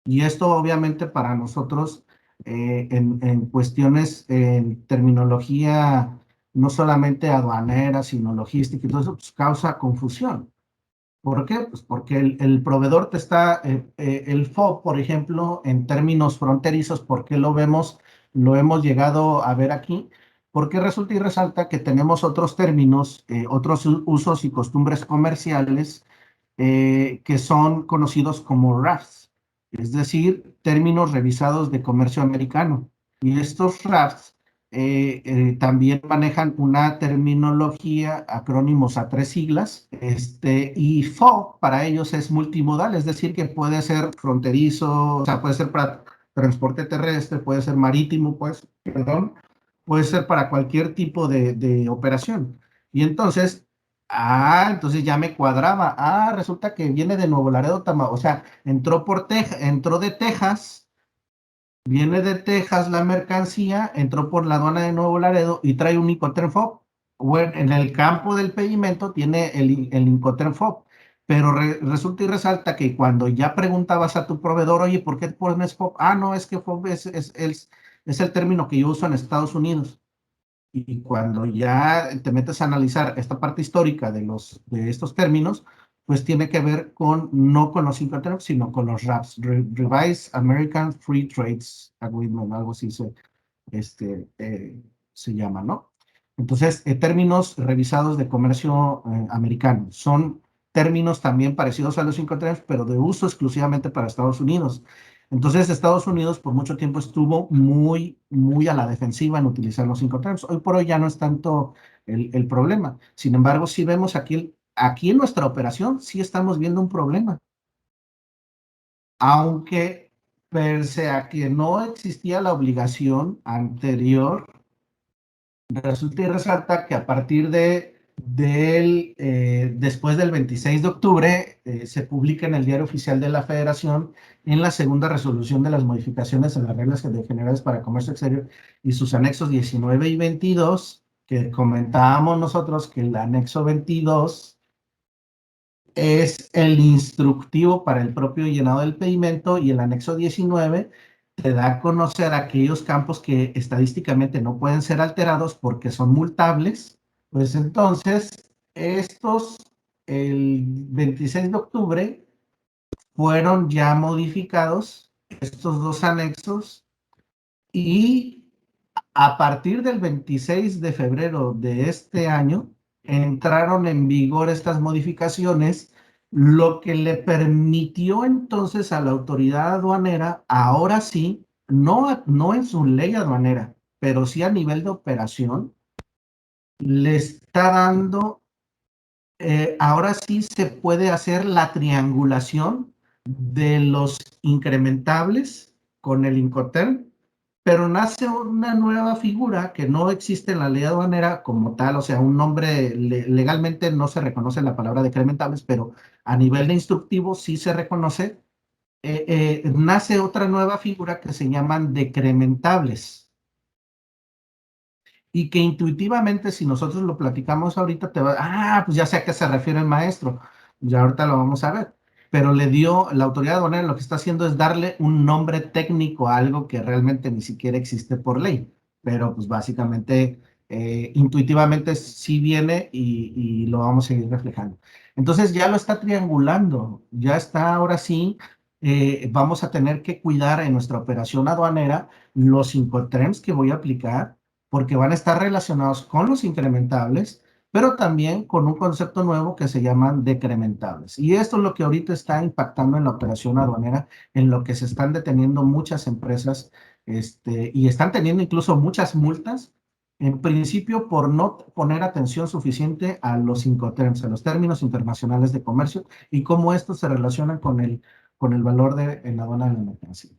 Y esto obviamente para nosotros, en cuestiones, en terminología, no solamente aduanera, sino logística y todo eso, pues causa confusión. ¿Por qué? Pues porque el proveedor te está, el FOB, por ejemplo, en términos fronterizos, ¿por qué lo hemos llegado a ver aquí? Porque resulta y resalta que tenemos otros términos, otros usos y costumbres comerciales que son conocidos como RAFs, es decir, términos revisados de comercio americano. Y estos RAFs también manejan una terminología, acrónimos a 3 siglas, y FOB para ellos es multimodal, es decir, que puede ser fronterizo, o sea, puede ser para transporte terrestre, puede ser marítimo, pues, perdón, puede ser para cualquier tipo de operación. Y entonces, entonces ya me cuadraba. Resulta que viene de Nuevo Laredo, o sea, entró de Texas, viene de Texas la mercancía, entró por la aduana de Nuevo Laredo y trae un Incoterm FOB. Bueno, en el campo del pedimento tiene el Incoterm FOB. pero resulta y resalta que cuando ya preguntabas a tu proveedor, oye, ¿por qué pones FOB? Ah, no, es que FOB es el término que yo uso en Estados Unidos. Y cuando ya te metes a analizar esta parte histórica de estos términos, pues tiene que ver no con los Incoterms, sino con los RAPs, Revised American Free Trades Agreement, algo así se llama, ¿no? Entonces, términos revisados de comercio americano. Son términos también parecidos a los Incoterms, pero de uso exclusivamente para Estados Unidos. Entonces, Estados Unidos por mucho tiempo estuvo muy, muy a la defensiva en utilizar los Incoterms. Hoy por hoy ya no es tanto el problema. Sin embargo, si vemos aquí en nuestra operación, sí estamos viendo un problema. Aunque, pese a que no existía la obligación anterior, resulta y resalta que a partir después del 26 de octubre se publica en el Diario Oficial de la Federación en la segunda resolución de las modificaciones en las reglas generales para comercio exterior y sus anexos 19 y 22, que comentábamos nosotros que el anexo 22 es el instructivo para el propio llenado del pedimento y el anexo 19 te da a conocer aquellos campos que estadísticamente no pueden ser alterados porque son multables. Pues entonces, el 26 de octubre, fueron ya modificados estos dos anexos y a partir del 26 de febrero de este año, entraron en vigor estas modificaciones, lo que le permitió entonces a la autoridad aduanera, ahora sí, no en su ley aduanera, pero sí a nivel de operación, le está dando, ahora sí se puede hacer la triangulación de los incrementables con el Incoterm, pero nace una nueva figura que no existe en la ley aduanera como tal, o sea, un nombre, legalmente no se reconoce la palabra decrementables, pero a nivel de instructivo sí se reconoce. Nace otra nueva figura que se llaman decrementables y que intuitivamente, si nosotros lo platicamos ahorita, pues ya sé a qué se refiere el maestro, ya ahorita lo vamos a ver, pero la autoridad aduanera lo que está haciendo es darle un nombre técnico a algo que realmente ni siquiera existe por ley, pero pues básicamente, intuitivamente sí viene y lo vamos a seguir reflejando. Entonces ya lo está triangulando, ya está ahora sí, vamos a tener que cuidar en nuestra operación aduanera los Incoterms que voy a aplicar, porque van a estar relacionados con los incrementables, pero también con un concepto nuevo que se llaman decrementables. Y esto es lo que ahorita está impactando en la operación aduanera, en lo que se están deteniendo muchas empresas y están teniendo incluso muchas multas, en principio por no poner atención suficiente a los Incoterms, a los términos internacionales de comercio y cómo estos se relacionan con el valor en la aduana de la mercancía.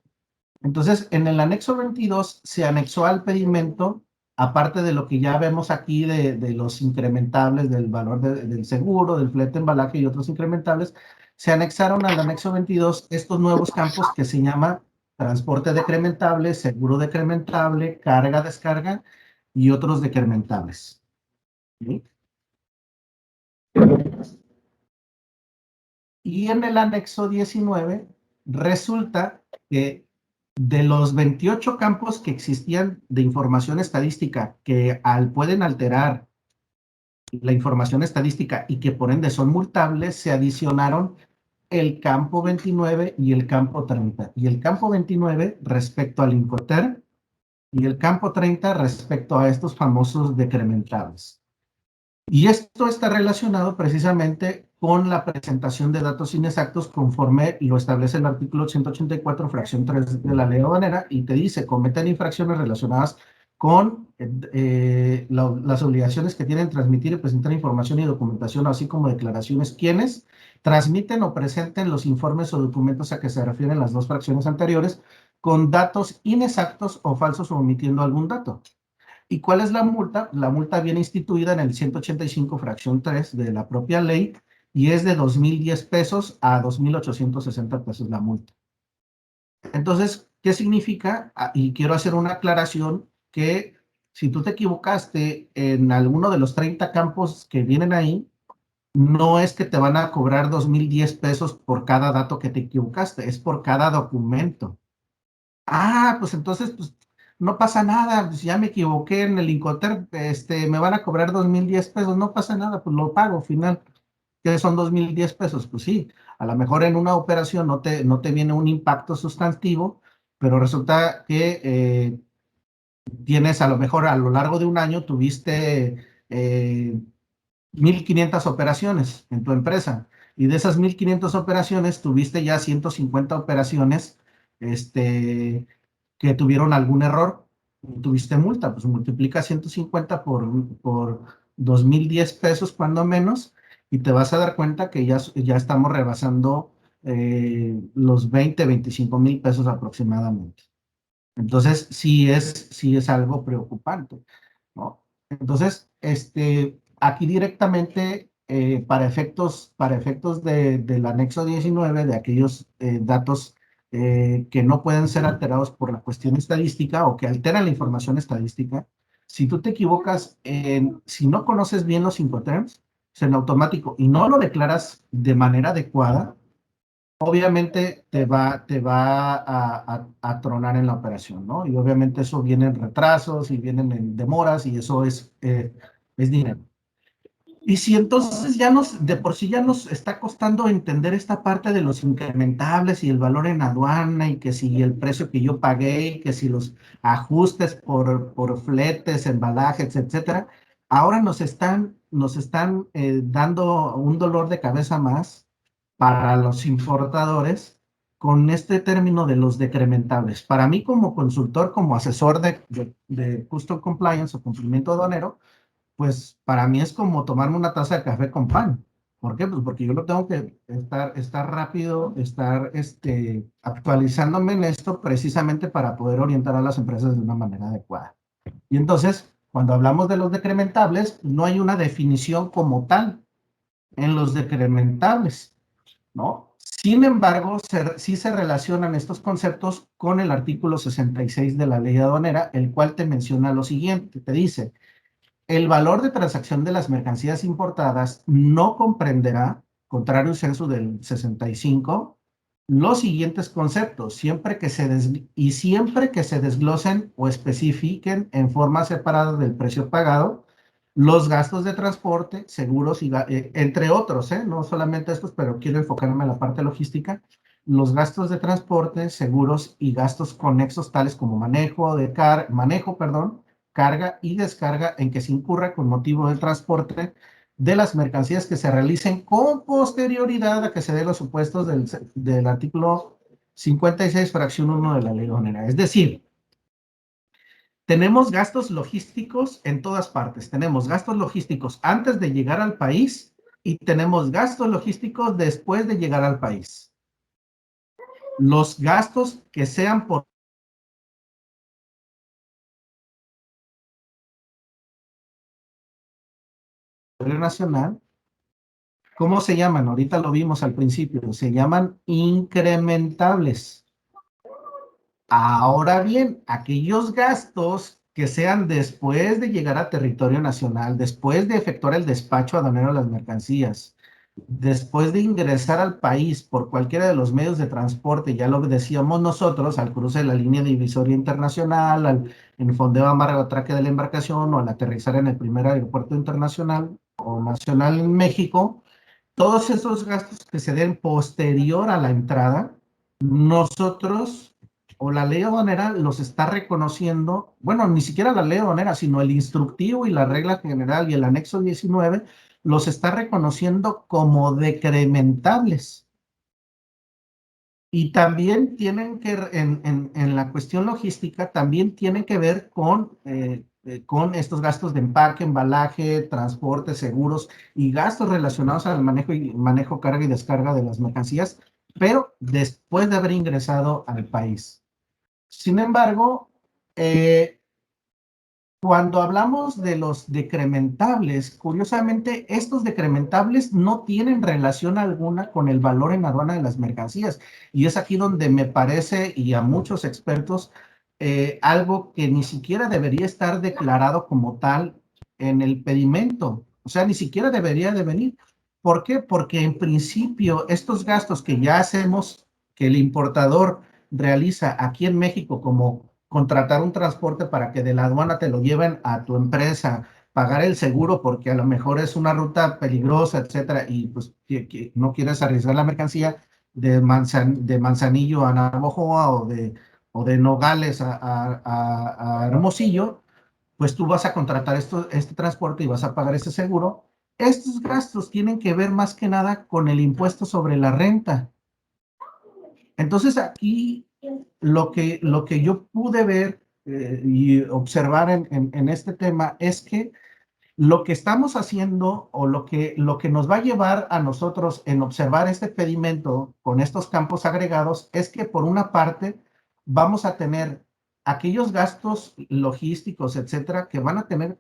Entonces, en el anexo 22 se anexó al pedimento, aparte de lo que ya vemos aquí de los incrementables del valor del seguro, del flete, embalaje y otros incrementables, se anexaron al anexo 22 estos nuevos campos que se llama transporte decrementable, seguro decrementable, carga, descarga y otros decrementables. ¿Sí? Y en el anexo 19 resulta que de los 28 campos que existían de información estadística que pueden alterar la información estadística y que por ende son multables, se adicionaron el campo 29 y el campo 30. Y el campo 29 respecto al Incoterm y el campo 30 respecto a estos famosos decrementables. Y esto está relacionado precisamente con la presentación de datos inexactos conforme lo establece el artículo 184, fracción 3 de la ley aduanera, y te dice, cometen infracciones relacionadas con las obligaciones que tienen transmitir y presentar información y documentación, así como declaraciones, quienes transmiten o presenten los informes o documentos a que se refieren las dos fracciones anteriores, con datos inexactos o falsos o omitiendo algún dato. ¿Y cuál es la multa? La multa viene instituida en el 185, fracción 3 de la propia ley y es de 2,010 pesos a 2,860 pesos la multa. Entonces, ¿qué significa? Y quiero hacer una aclaración que si tú te equivocaste en alguno de los 30 campos que vienen ahí, no es que te van a cobrar 2,010 pesos por cada dato que te equivocaste, es por cada documento. Ah, pues entonces, pues no pasa nada, pues ya me equivoqué en el Incoterm, me van a cobrar 2,010 pesos, no pasa nada, pues lo pago, final. ¿Qué son 2,010 pesos? Pues sí, a lo mejor en una operación no te viene un impacto sustantivo, pero resulta que tienes a lo mejor a lo largo de un año tuviste 1,500 operaciones en tu empresa y de esas 1,500 operaciones tuviste ya 150 operaciones que tuvieron algún error, tuviste multa, pues multiplica 150 por 2,010 pesos cuando menos y te vas a dar cuenta que ya estamos rebasando los 20, 25,000 pesos aproximadamente. Entonces, sí es algo preocupante, ¿no? Entonces, aquí directamente, para efectos del anexo 19, de aquellos datos que no pueden ser alterados por la cuestión estadística o que alteran la información estadística, si tú te equivocas, si no conoces bien los Incoterms, en automático y no lo declaras de manera adecuada, obviamente te va a tronar en la operación, ¿no? Y obviamente eso viene en retrasos y vienen en demoras y eso es dinero. Y si entonces de por sí ya nos está costando entender esta parte de los incrementables y el valor en aduana y que si el precio que yo pagué y que si los ajustes por fletes, embalajes, etcétera, ahora nos están dando un dolor de cabeza más para los importadores con este término de los decrementables. Para mí como consultor, como asesor de Custom Compliance o cumplimiento aduanero, pues para mí es como tomarme una taza de café con pan. ¿Por qué? Pues porque yo lo tengo que estar rápido, estar actualizándome en esto precisamente para poder orientar a las empresas de una manera adecuada. Y entonces, cuando hablamos de los decrementables, no hay una definición como tal en los decrementables, ¿no? Sin embargo, sí se relacionan estos conceptos con el artículo 66 de la ley aduanera, el cual te menciona lo siguiente, te dice, el valor de transacción de las mercancías importadas no comprenderá, contrario al censo del 65, los siguientes conceptos, siempre que se desglosen o especifiquen en forma separada del precio pagado, los gastos de transporte, seguros y entre otros, no solamente estos, pero quiero enfocarme en la parte logística, los gastos de transporte, seguros y gastos conexos tales como manejo, carga y descarga en que se incurra con motivo del transporte de las mercancías que se realicen con posterioridad a que se den los supuestos del artículo 56, fracción 1 de la ley aduanera. Es decir, tenemos gastos logísticos en todas partes. Tenemos gastos logísticos antes de llegar al país y tenemos gastos logísticos después de llegar al país. Los gastos que sean por nacional, ¿cómo se llaman? Ahorita lo vimos al principio, se llaman incrementables. Ahora bien, aquellos gastos que sean después de llegar a territorio nacional, después de efectuar el despacho aduanero de las mercancías, después de ingresar al país por cualquiera de los medios de transporte, ya lo decíamos nosotros, al cruce de la línea divisoria internacional, en el fondeo amarre o atraque de la embarcación o al aterrizar en el primer aeropuerto internacional o nacional en México, todos esos gastos que se den posterior a la entrada, nosotros o la ley aduanera los está reconociendo, bueno, ni siquiera la ley aduanera, sino el instructivo y la regla general y el anexo 19 los está reconociendo como decrementables. Y también tienen que, en la cuestión logística, también tienen que ver con estos gastos de empaque, embalaje, transporte, seguros y gastos relacionados al manejo, carga y descarga de las mercancías, pero después de haber ingresado al país. Sin embargo, cuando hablamos de los decrementables, curiosamente, estos decrementables no tienen relación alguna con el valor en aduana de las mercancías. Y es aquí donde me parece, y a muchos expertos, algo que ni siquiera debería estar declarado como tal en el pedimento. O sea, ni siquiera debería de venir. ¿Por qué? Porque en principio estos gastos que ya hacemos, que el importador realiza aquí en México, como contratar un transporte para que de la aduana te lo lleven a tu empresa, pagar el seguro porque a lo mejor es una ruta peligrosa, etcétera, y pues que no quieres arriesgar la mercancía de Manzanillo a Navojoa o de Nogales a Hermosillo, pues tú vas a contratar este transporte y vas a pagar ese seguro. Estos gastos tienen que ver más que nada con el impuesto sobre la renta. Entonces aquí lo que yo pude ver y observar en este tema es que lo que estamos haciendo o lo que nos va a llevar a nosotros en observar este pedimento con estos campos agregados es que por una parte vamos a tener aquellos gastos logísticos, etcétera, que van a tener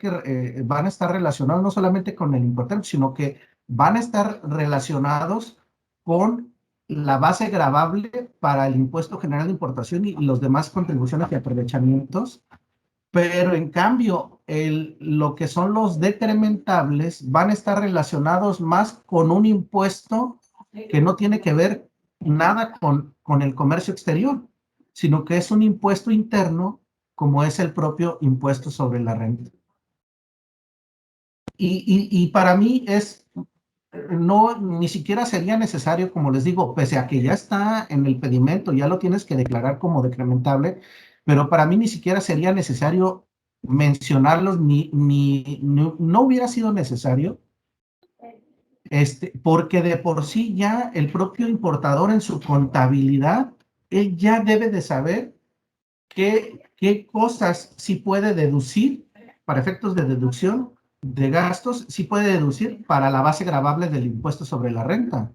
van a estar relacionados no solamente con el importador, sino que van a estar relacionados con la base gravable para el impuesto general de importación y los demás contribuciones y aprovechamientos. Pero en cambio, lo que son los decrementables van a estar relacionados más con un impuesto que no tiene que ver nada con el comercio exterior, sino que es un impuesto interno, como es el propio impuesto sobre la renta. Y para mí no, ni siquiera sería necesario, como les digo, pese a que ya está en el pedimento, ya lo tienes que declarar como decrementable, pero para mí ni siquiera sería necesario mencionarlos, no hubiera sido necesario, porque de por sí ya el propio importador en su contabilidad, él ya debe de saber qué cosas sí puede deducir para efectos de deducción de gastos, sí puede deducir para la base gravable del impuesto sobre la renta.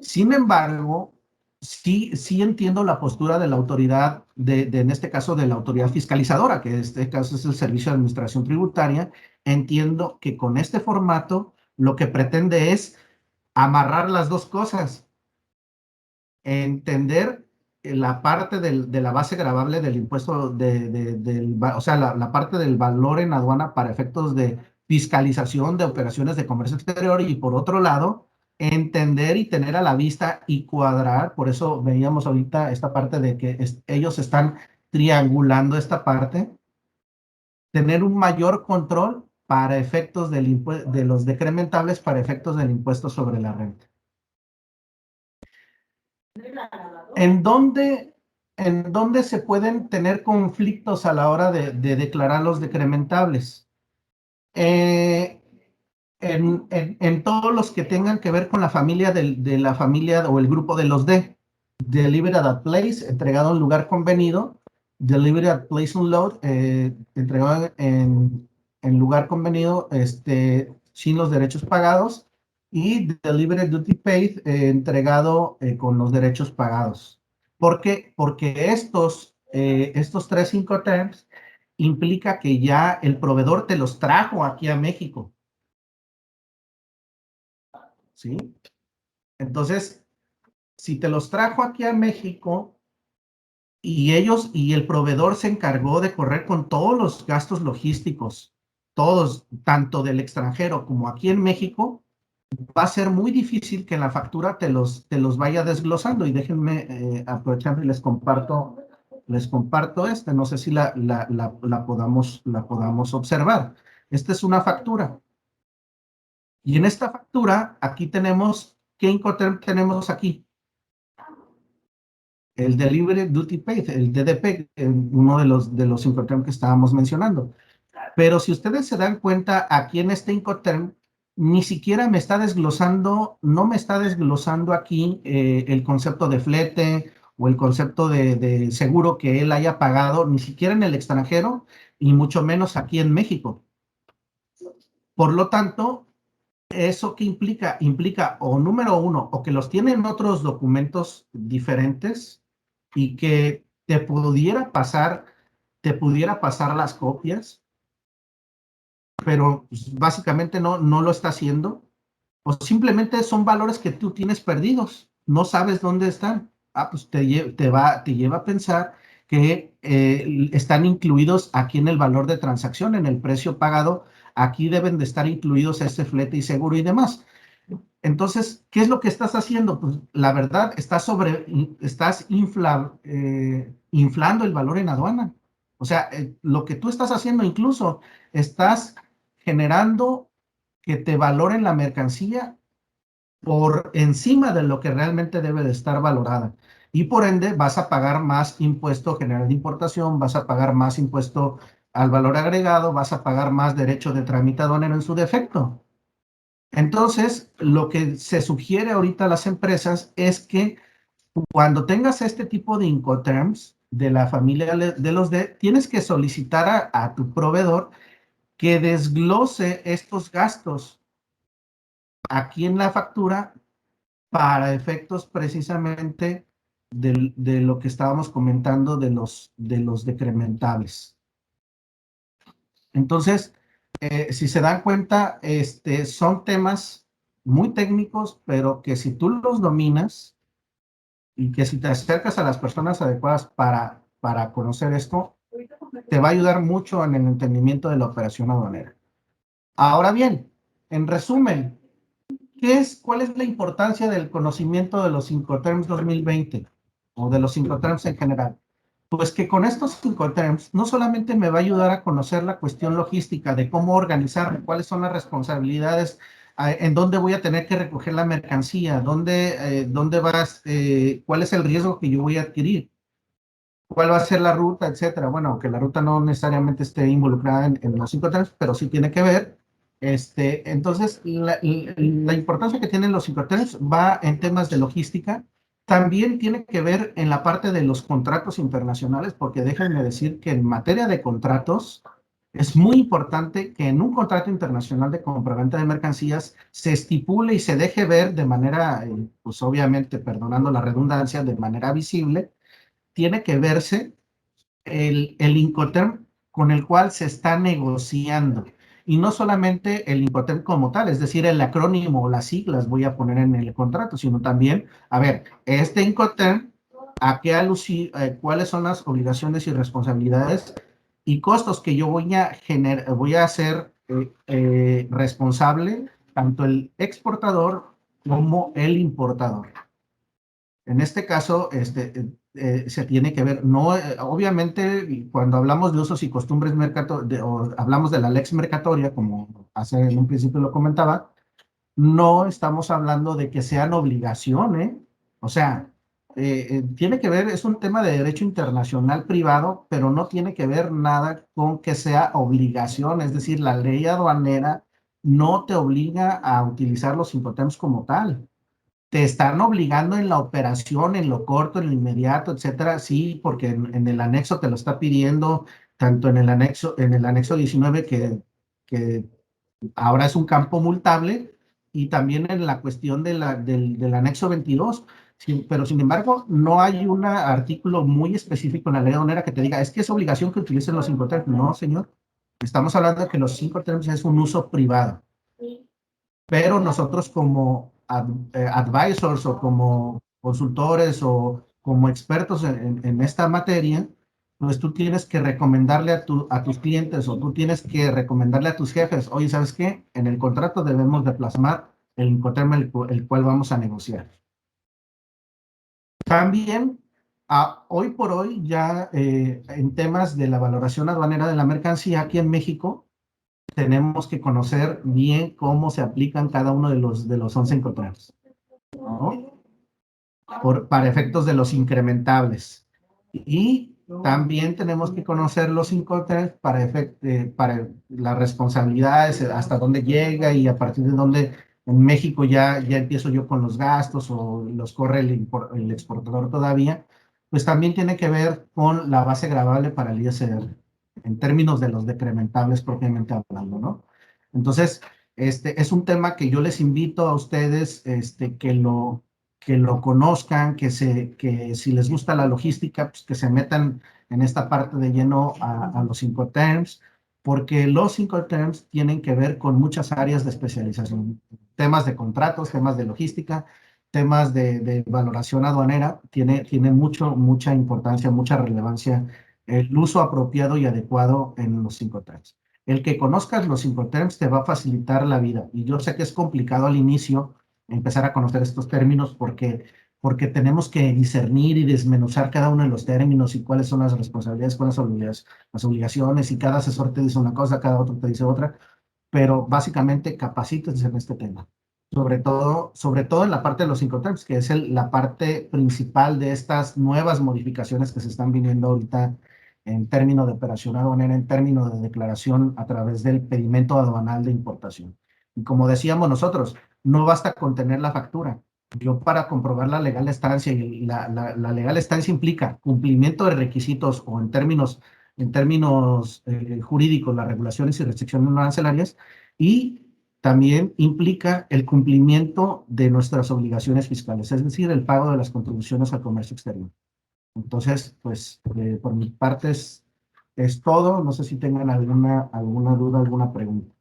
Sin embargo, sí entiendo la postura de la autoridad, en este caso de la autoridad fiscalizadora, que en este caso es el Servicio de Administración Tributaria. Entiendo que con este formato lo que pretende es amarrar las dos cosas, entender la parte de la base gravable del impuesto, o sea, la parte del valor en aduana para efectos de fiscalización de operaciones de comercio exterior y por otro lado, entender y tener a la vista y cuadrar, por eso veíamos ahorita esta parte de que ellos están triangulando esta parte, tener un mayor control para efectos de los decrementables para efectos del impuesto sobre la renta. ¿En dónde se pueden tener conflictos a la hora de declarar los decrementables? En todos los que tengan que ver con la familia de la familia o el grupo de los Delivered at Place, entregado en lugar convenido, Delivered at Place Unload, entregado en lugar convenido, sin los derechos pagados, y Delivered Duty Paid, entregado con los derechos pagados. ¿Por qué? Porque estos tres Incoterms implica que ya el proveedor te los trajo aquí a México. ¿Sí? Entonces, si te los trajo aquí a México y el proveedor se encargó de correr con todos los gastos logísticos, todos, tanto del extranjero como aquí en México, va a ser muy difícil que en la factura te los vaya desglosando. Y déjenme aprovechar y les comparto no sé si la podamos observar. Esta es una factura. Y en esta factura, aquí tenemos, ¿qué Incoterm tenemos aquí? El Delivery Duty Paid, el DDP, uno de los Incoterm que estábamos mencionando. Pero si ustedes se dan cuenta, aquí en este Incoterm, ni siquiera me está desglosando, no me está desglosando aquí el concepto de flete o el concepto de seguro que él haya pagado, ni siquiera en el extranjero, y mucho menos aquí en México. Por lo tanto, ¿eso qué implica? Implica, o número uno, o que los tienen otros documentos diferentes y que te pudiera pasar las copias, pero pues, básicamente no lo está haciendo, o simplemente son valores que tú tienes perdidos, no sabes dónde están. Pues te lleva a pensar que están incluidos aquí en el valor de transacción, en el precio pagado. Aquí deben de estar incluidos ese flete y seguro y demás. Entonces, ¿qué es lo que estás haciendo? Pues la verdad, estás inflando el valor en aduana. O sea, lo que tú estás haciendo incluso, estás generando que te valoren la mercancía por encima de lo que realmente debe de estar valorada. Y por ende vas a pagar más impuesto general de importación, vas a pagar más impuesto al valor agregado, vas a pagar más derecho de trámite aduanero en su defecto. Entonces, lo que se sugiere ahorita a las empresas es que cuando tengas este tipo de Incoterms de la familia de los D, tienes que solicitar a tu proveedor que desglose estos gastos aquí en la factura para efectos precisamente de lo que estábamos comentando de los decrementables. Entonces, si se dan cuenta, son temas muy técnicos, pero que si tú los dominas y que si te acercas a las personas adecuadas para conocer esto, te va a ayudar mucho en el entendimiento de la operación aduanera. Ahora bien, en resumen, ¿cuál es la importancia del conocimiento de los Incoterms 2020 o de los Incoterms en general? Pues que con estos Incoterms no solamente me va a ayudar a conocer la cuestión logística de cómo organizarme, cuáles son las responsabilidades, en dónde voy a tener que recoger la mercancía, dónde vas, cuál es el riesgo que yo voy a adquirir, cuál va a ser la ruta, etcétera. Bueno, aunque la ruta no necesariamente esté involucrada en los Incoterms, pero sí tiene que ver. Entonces, la importancia que tienen los Incoterms va en temas de logística. También tiene que ver en la parte de los contratos internacionales, porque déjenme decir que en materia de contratos es muy importante que en un contrato internacional de compraventa de mercancías se estipule y se deje ver de manera, pues obviamente, perdonando la redundancia, de manera visible, tiene que verse el Incoterm con el cual se está negociando. Y no solamente el Incoterm como tal, es decir, el acrónimo o las siglas voy a poner en el contrato, sino también, a ver, este Incoterm, ¿a qué alucir, cuáles son las obligaciones y responsabilidades y costos que yo voy a hacer responsable tanto el exportador como el importador? En este caso, se tiene que ver, no, obviamente, cuando hablamos de usos y costumbres o hablamos de la lex mercatoria, como hace en un principio lo comentaba, no estamos hablando de que sean obligaciones, o sea, tiene que ver, es un tema de derecho internacional privado, pero no tiene que ver nada con que sea obligación, es decir, la ley aduanera no te obliga a utilizar los Incoterms como tal. Te están obligando en la operación, en lo corto, en lo inmediato, etcétera, sí, porque en el anexo te lo está pidiendo, tanto en el anexo 19, que ahora es un campo multable, y también en la cuestión del anexo 22. Sí, pero sin embargo, no hay un artículo muy específico en la ley aduanera que te diga, es que es obligación que utilicen los Incoterms. No, señor. Estamos hablando de que los Incoterms es un uso privado. Pero nosotros como advisors o como consultores o como expertos en esta materia, pues tú tienes que recomendarle a tus clientes o tú tienes que recomendarle a tus jefes, oye, ¿sabes qué? En el contrato debemos de plasmar el Incoterm el cual vamos a negociar. También, hoy por hoy, ya en temas de la valoración aduanera de la mercancía aquí en México, tenemos que conocer bien cómo se aplican cada uno de los 11 Incoterms, ¿no? Para efectos de los incrementables. Y también tenemos que conocer los Incoterms para las responsabilidades, hasta dónde llega y a partir de dónde en México ya empiezo yo con los gastos o los corre el exportador todavía. Pues también tiene que ver con la base gravable para el ISR, en términos de los decrementables propiamente hablando, ¿no? Entonces, es un tema que yo les invito a ustedes que lo conozcan, que si les gusta la logística, pues que se metan en esta parte de lleno a los Incoterms, porque los Incoterms tienen que ver con muchas áreas de especialización, temas de contratos, temas de logística, temas de valoración aduanera, tiene mucha importancia, mucha relevancia el uso apropiado y adecuado en los Incoterms. El que conozcas los Incoterms te va a facilitar la vida. Y yo sé que es complicado al inicio, empezar a conocer estos términos porque tenemos que discernir y desmenuzar cada uno de los términos y cuáles son las responsabilidades, cuáles son las obligaciones, y cada asesor te dice una cosa, cada otro te dice otra, pero básicamente capacítense en este tema. Sobre todo en la parte de los Incoterms, que es la parte principal de estas nuevas modificaciones que se están viniendo ahorita en términos de operación aduanera, en términos de declaración a través del pedimento aduanal de importación. Y como decíamos nosotros, no basta con tener la factura. Yo, para comprobar la legal estancia, y la legal estancia implica cumplimiento de requisitos, o en términos jurídicos, las regulaciones y restricciones no arancelarias, y también implica el cumplimiento de nuestras obligaciones fiscales, es decir, el pago de las contribuciones al comercio exterior. Entonces, pues, por mi parte es todo. No sé si tengan alguna duda, alguna pregunta.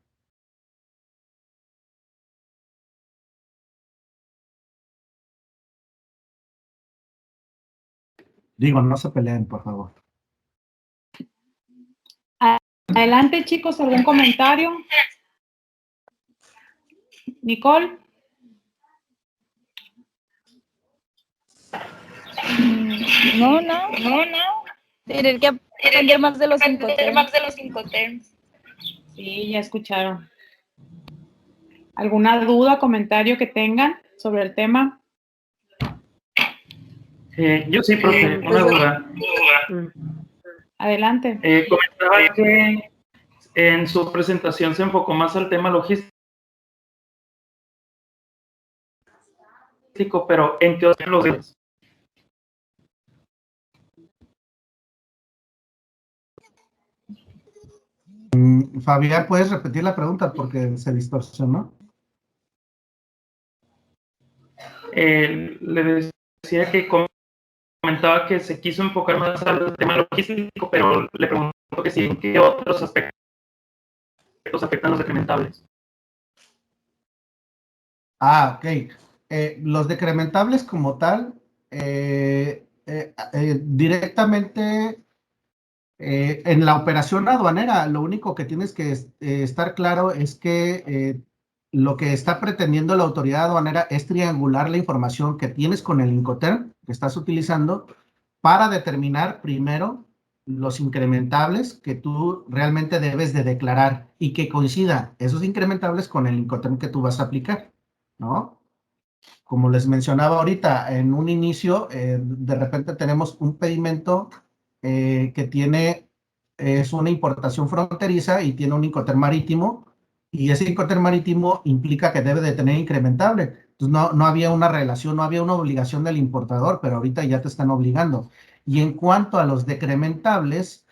Digo, no se peleen, por favor. Adelante, chicos, ¿algún comentario? Nicole. No. Tener que aprender más de los Incoterms. Sí, ya escucharon. ¿Alguna duda, comentario que tengan sobre el tema? Yo sí, profe, una duda. Adelante. Comentaba que en su presentación se enfocó más al tema logístico, pero ¿en qué otros los Fabián, ¿puedes repetir la pregunta? Porque se distorsionó. Le decía que comentaba que se quiso enfocar más al tema logístico, pero le pregunto que sí, ¿en qué otros aspectos afectan los decrementables? Ok. Los decrementables como tal, directamente en la operación aduanera, lo único que tienes que estar claro es que lo que está pretendiendo la autoridad aduanera es triangular la información que tienes con el Incoterm que estás utilizando para determinar primero los incrementables que tú realmente debes de declarar y que coincida esos incrementables con el Incoterm que tú vas a aplicar, ¿no? Como les mencionaba ahorita, en un inicio, de repente tenemos un pedimento que es una importación fronteriza y tiene un Incoterm marítimo, y ese Incoterm marítimo implica que debe de tener incrementable. Entonces no había una relación, no había una obligación del importador, pero ahorita ya te están obligando. Y en cuanto a los decrementables,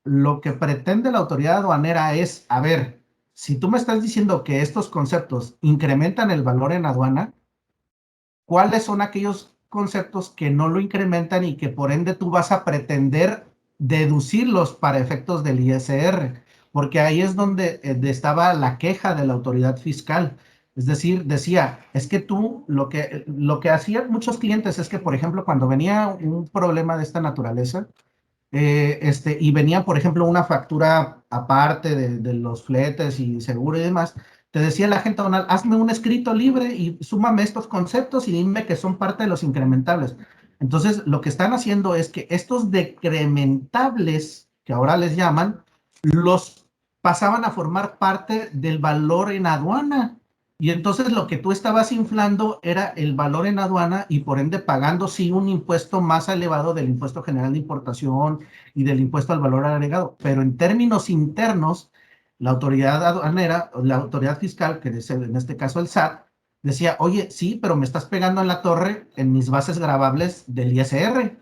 lo que pretende la autoridad aduanera es, a ver, si tú me estás diciendo que estos conceptos incrementan el valor en aduana, ¿cuáles son aquellos conceptos que no lo incrementan y que por ende tú vas a pretender deducirlos para efectos del ISR? Porque ahí es donde estaba la queja de la autoridad fiscal. Es decir, decía, es que tú lo que hacían muchos clientes es que, por ejemplo, cuando venía un problema de esta naturaleza, y venía, por ejemplo, una factura aparte de los fletes y seguro y demás, te decía la gente aduanal, hazme un escrito libre y súmame estos conceptos y dime que son parte de los incrementables. Entonces, lo que están haciendo es que estos decrementables, que ahora les llaman, los pasaban a formar parte del valor en aduana. Y entonces lo que tú estabas inflando era el valor en aduana y por ende pagando sí un impuesto más elevado del impuesto general de importación y del impuesto al valor agregado. Pero en términos internos, la autoridad aduanera, la autoridad fiscal, que es en este caso el SAT, decía, oye, sí, pero me estás pegando en la torre en mis bases gravables del ISR.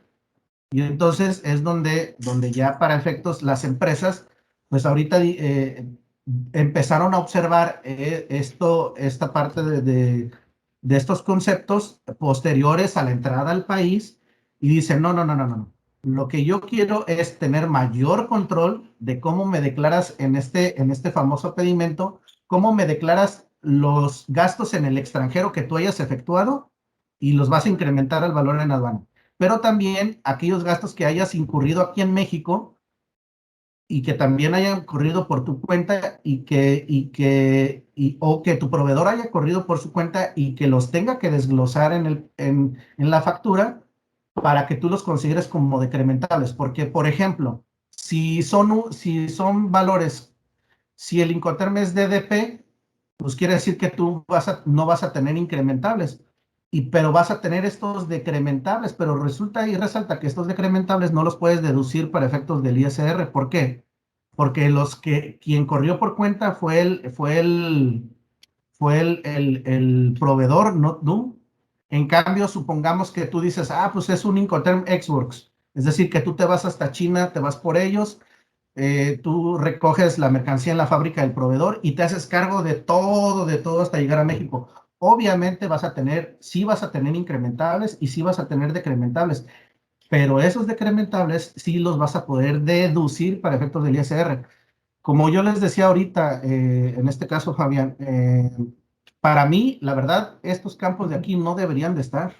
Y entonces es donde ya para efectos las empresas, pues ahorita empezaron a observar esta parte de estos conceptos posteriores a la entrada al país y dicen, no. Lo que yo quiero es tener mayor control de cómo me declaras en este famoso pedimento, cómo me declaras los gastos en el extranjero que tú hayas efectuado y los vas a incrementar al valor en aduana. Pero también aquellos gastos que hayas incurrido aquí en México y que también hayan corrido por tu cuenta o que tu proveedor haya corrido por su cuenta y que los tenga que desglosar en la factura para que tú los consideres como decrementables. Porque, por ejemplo, si son valores, si el Incoterm es DDP, pues quiere decir que tú no vas a tener incrementables, pero vas a tener estos decrementables, pero resulta y resalta que estos decrementables no los puedes deducir para efectos del ISR. ¿Por qué? Porque quien corrió por cuenta fue el proveedor, no tú. En cambio, supongamos que tú dices, pues es un Incoterm Xworks, es decir, que tú te vas hasta China, te vas por ellos, tú recoges la mercancía en la fábrica del proveedor y te haces cargo de todo hasta llegar a México. Obviamente sí vas a tener incrementables y sí vas a tener decrementables, pero esos decrementables sí los vas a poder deducir para efectos del ISR. Como yo les decía ahorita, en este caso, Fabián, para mí, la verdad, estos campos de aquí no deberían de estar,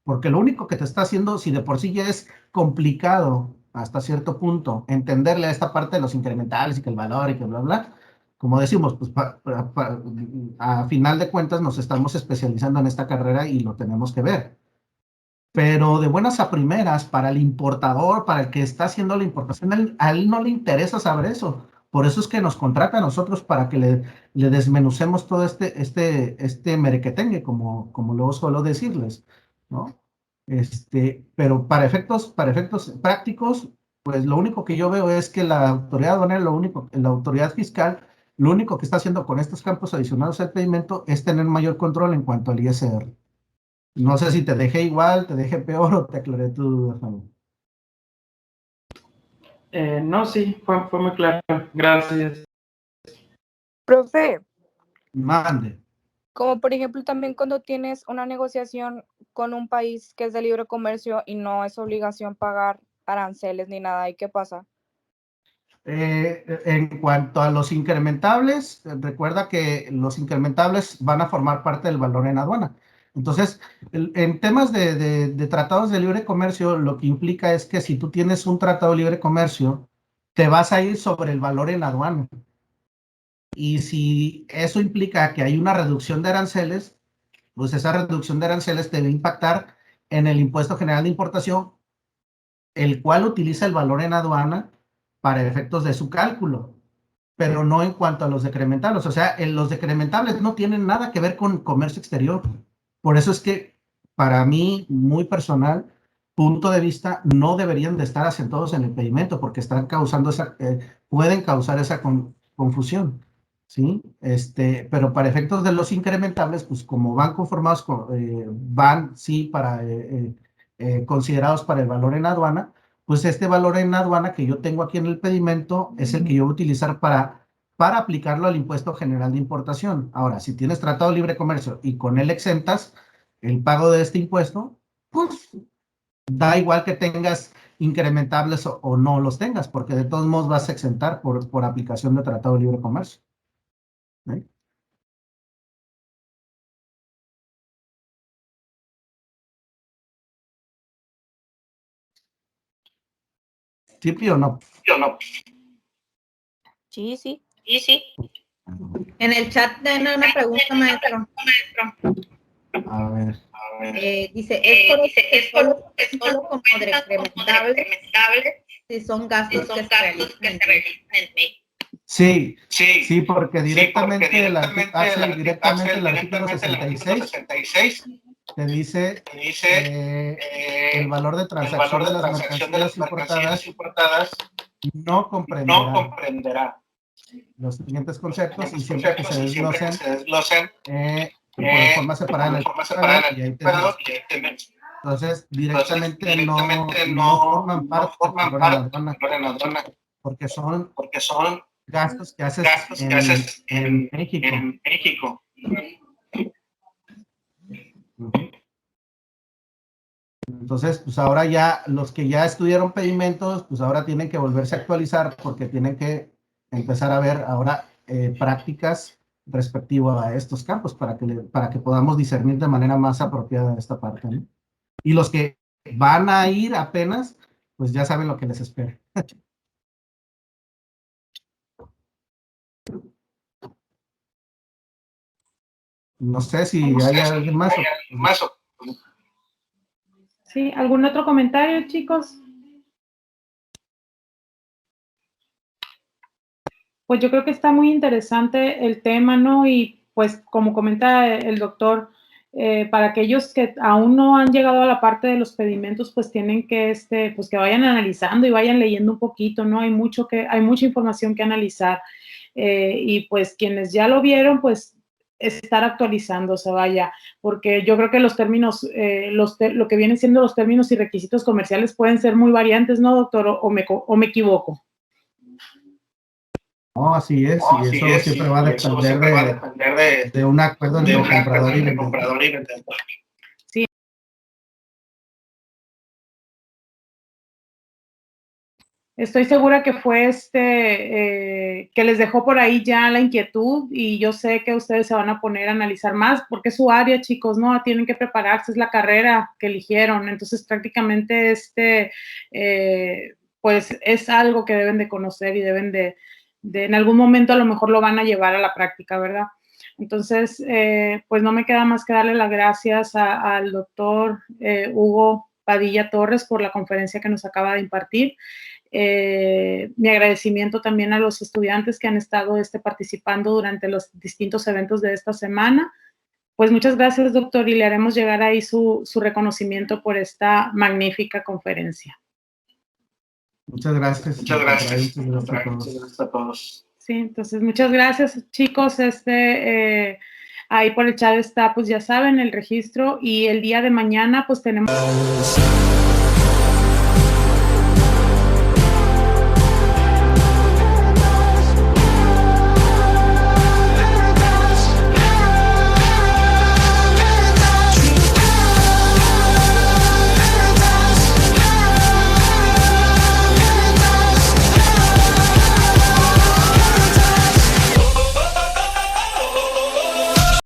porque lo único que te está haciendo, si de por sí ya es complicado hasta cierto punto entenderle a esta parte de los incrementales y que el valor y que bla, bla, como decimos, pues a final de cuentas nos estamos especializando en esta carrera y lo tenemos que ver. Pero de buenas a primeras, para el importador, para el que está haciendo la importación, a él no le interesa saber eso. Por eso es que nos contrata a nosotros para que le desmenucemos todo este merequetengue, como luego suelo decirles, ¿no? Pero para efectos prácticos, pues lo único que yo veo es que la autoridad aduanera, la autoridad fiscal, lo único que está haciendo con estos campos adicionados al pedimento es tener mayor control en cuanto al ISR. No sé si te dejé igual, te dejé peor o te aclaré tu duda, Fabián. No, sí, fue muy claro. Gracias. Profe, Mande. como por ejemplo también cuando tienes una negociación con un país que es de libre comercio y no es obligación pagar aranceles ni nada, ¿y qué pasa? En cuanto a los incrementables, recuerda que los incrementables van a formar parte del valor en aduana. Entonces, en temas de tratados de libre comercio, lo que implica es que si tú tienes un tratado de libre comercio, te vas a ir sobre el valor en aduana. Y si eso implica que hay una reducción de aranceles, pues esa reducción de aranceles te va a impactar en el impuesto general de importación, el cual utiliza el valor en aduana para efectos de su cálculo, pero no en cuanto a los decrementables. O sea, los decrementables no tienen nada que ver con comercio exterior. Por eso es que, para mí, muy personal, punto de vista, no deberían de estar asentados en el pedimento porque pueden causar esa confusión. ¿Sí? Pero para efectos de los incrementables, pues como van conformados, van, sí, considerados para el valor en aduana, pues este valor en aduana que yo tengo aquí en el pedimento es el que yo voy a utilizar para aplicarlo al impuesto general de importación. Ahora, si tienes tratado de libre comercio y con él exentas el pago de este impuesto, pues da igual que tengas incrementables o no los tengas, porque de todos modos vas a exentar por aplicación de tratado de libre comercio. ¿Sí? ¿Sí o no? Sí, sí. En el chat de una pregunta, maestro. A ver. Dice, ¿es solo como decrementable si son gastos que se realizan en México? Sí, porque directamente el artículo 66 te dice el valor de transacción de las mercancías importadas no comprenderá los siguientes conceptos y siempre que se desglosen por forma separada en el y ahí entonces directamente no forman parte de la aduana porque son gastos que haces en México. Entonces, pues ahora ya los que ya estudiaron pedimentos, pues ahora tienen que volverse a actualizar porque tienen que empezar a ver ahora prácticas respectivo a estos campos para que podamos discernir de manera más apropiada esta parte, ¿no? Y los que van a ir apenas, pues ya saben lo que les espera. No sé si hay alguien más. Sí, ¿algún otro comentario, chicos? Pues yo creo que está muy interesante el tema, ¿no? Y pues como comenta el doctor, para aquellos que aún no han llegado a la parte de los pedimentos, pues tienen que, pues que vayan analizando y vayan leyendo un poquito, ¿no? Hay mucha información que analizar. Y pues quienes ya lo vieron, pues estar actualizándose, vaya, porque yo creo que los términos, lo que vienen siendo los términos y requisitos comerciales pueden ser muy variantes, ¿no, doctor? ¿O me equivoco? No, así es, y eso siempre va a depender de un acuerdo entre comprador y vendedor. Sí. Estoy segura que fue que les dejó por ahí ya la inquietud y yo sé que ustedes se van a poner a analizar más porque es su área, chicos, ¿no? Tienen que prepararse, es la carrera que eligieron, entonces prácticamente pues es algo que deben de conocer y deben de en algún momento a lo mejor lo van a llevar a la práctica, ¿verdad? Entonces, pues no me queda más que darle las gracias al doctor Hugo Padilla Torres por la conferencia que nos acaba de impartir. Mi agradecimiento también a los estudiantes que han estado participando durante los distintos eventos de esta semana. Pues muchas gracias, doctor, y le haremos llegar ahí su reconocimiento por esta magnífica conferencia. Muchas gracias. Muchas gracias a todos. Sí, entonces muchas gracias, chicos. Ahí por el chat está, pues ya saben, el registro y el día de mañana pues tenemos...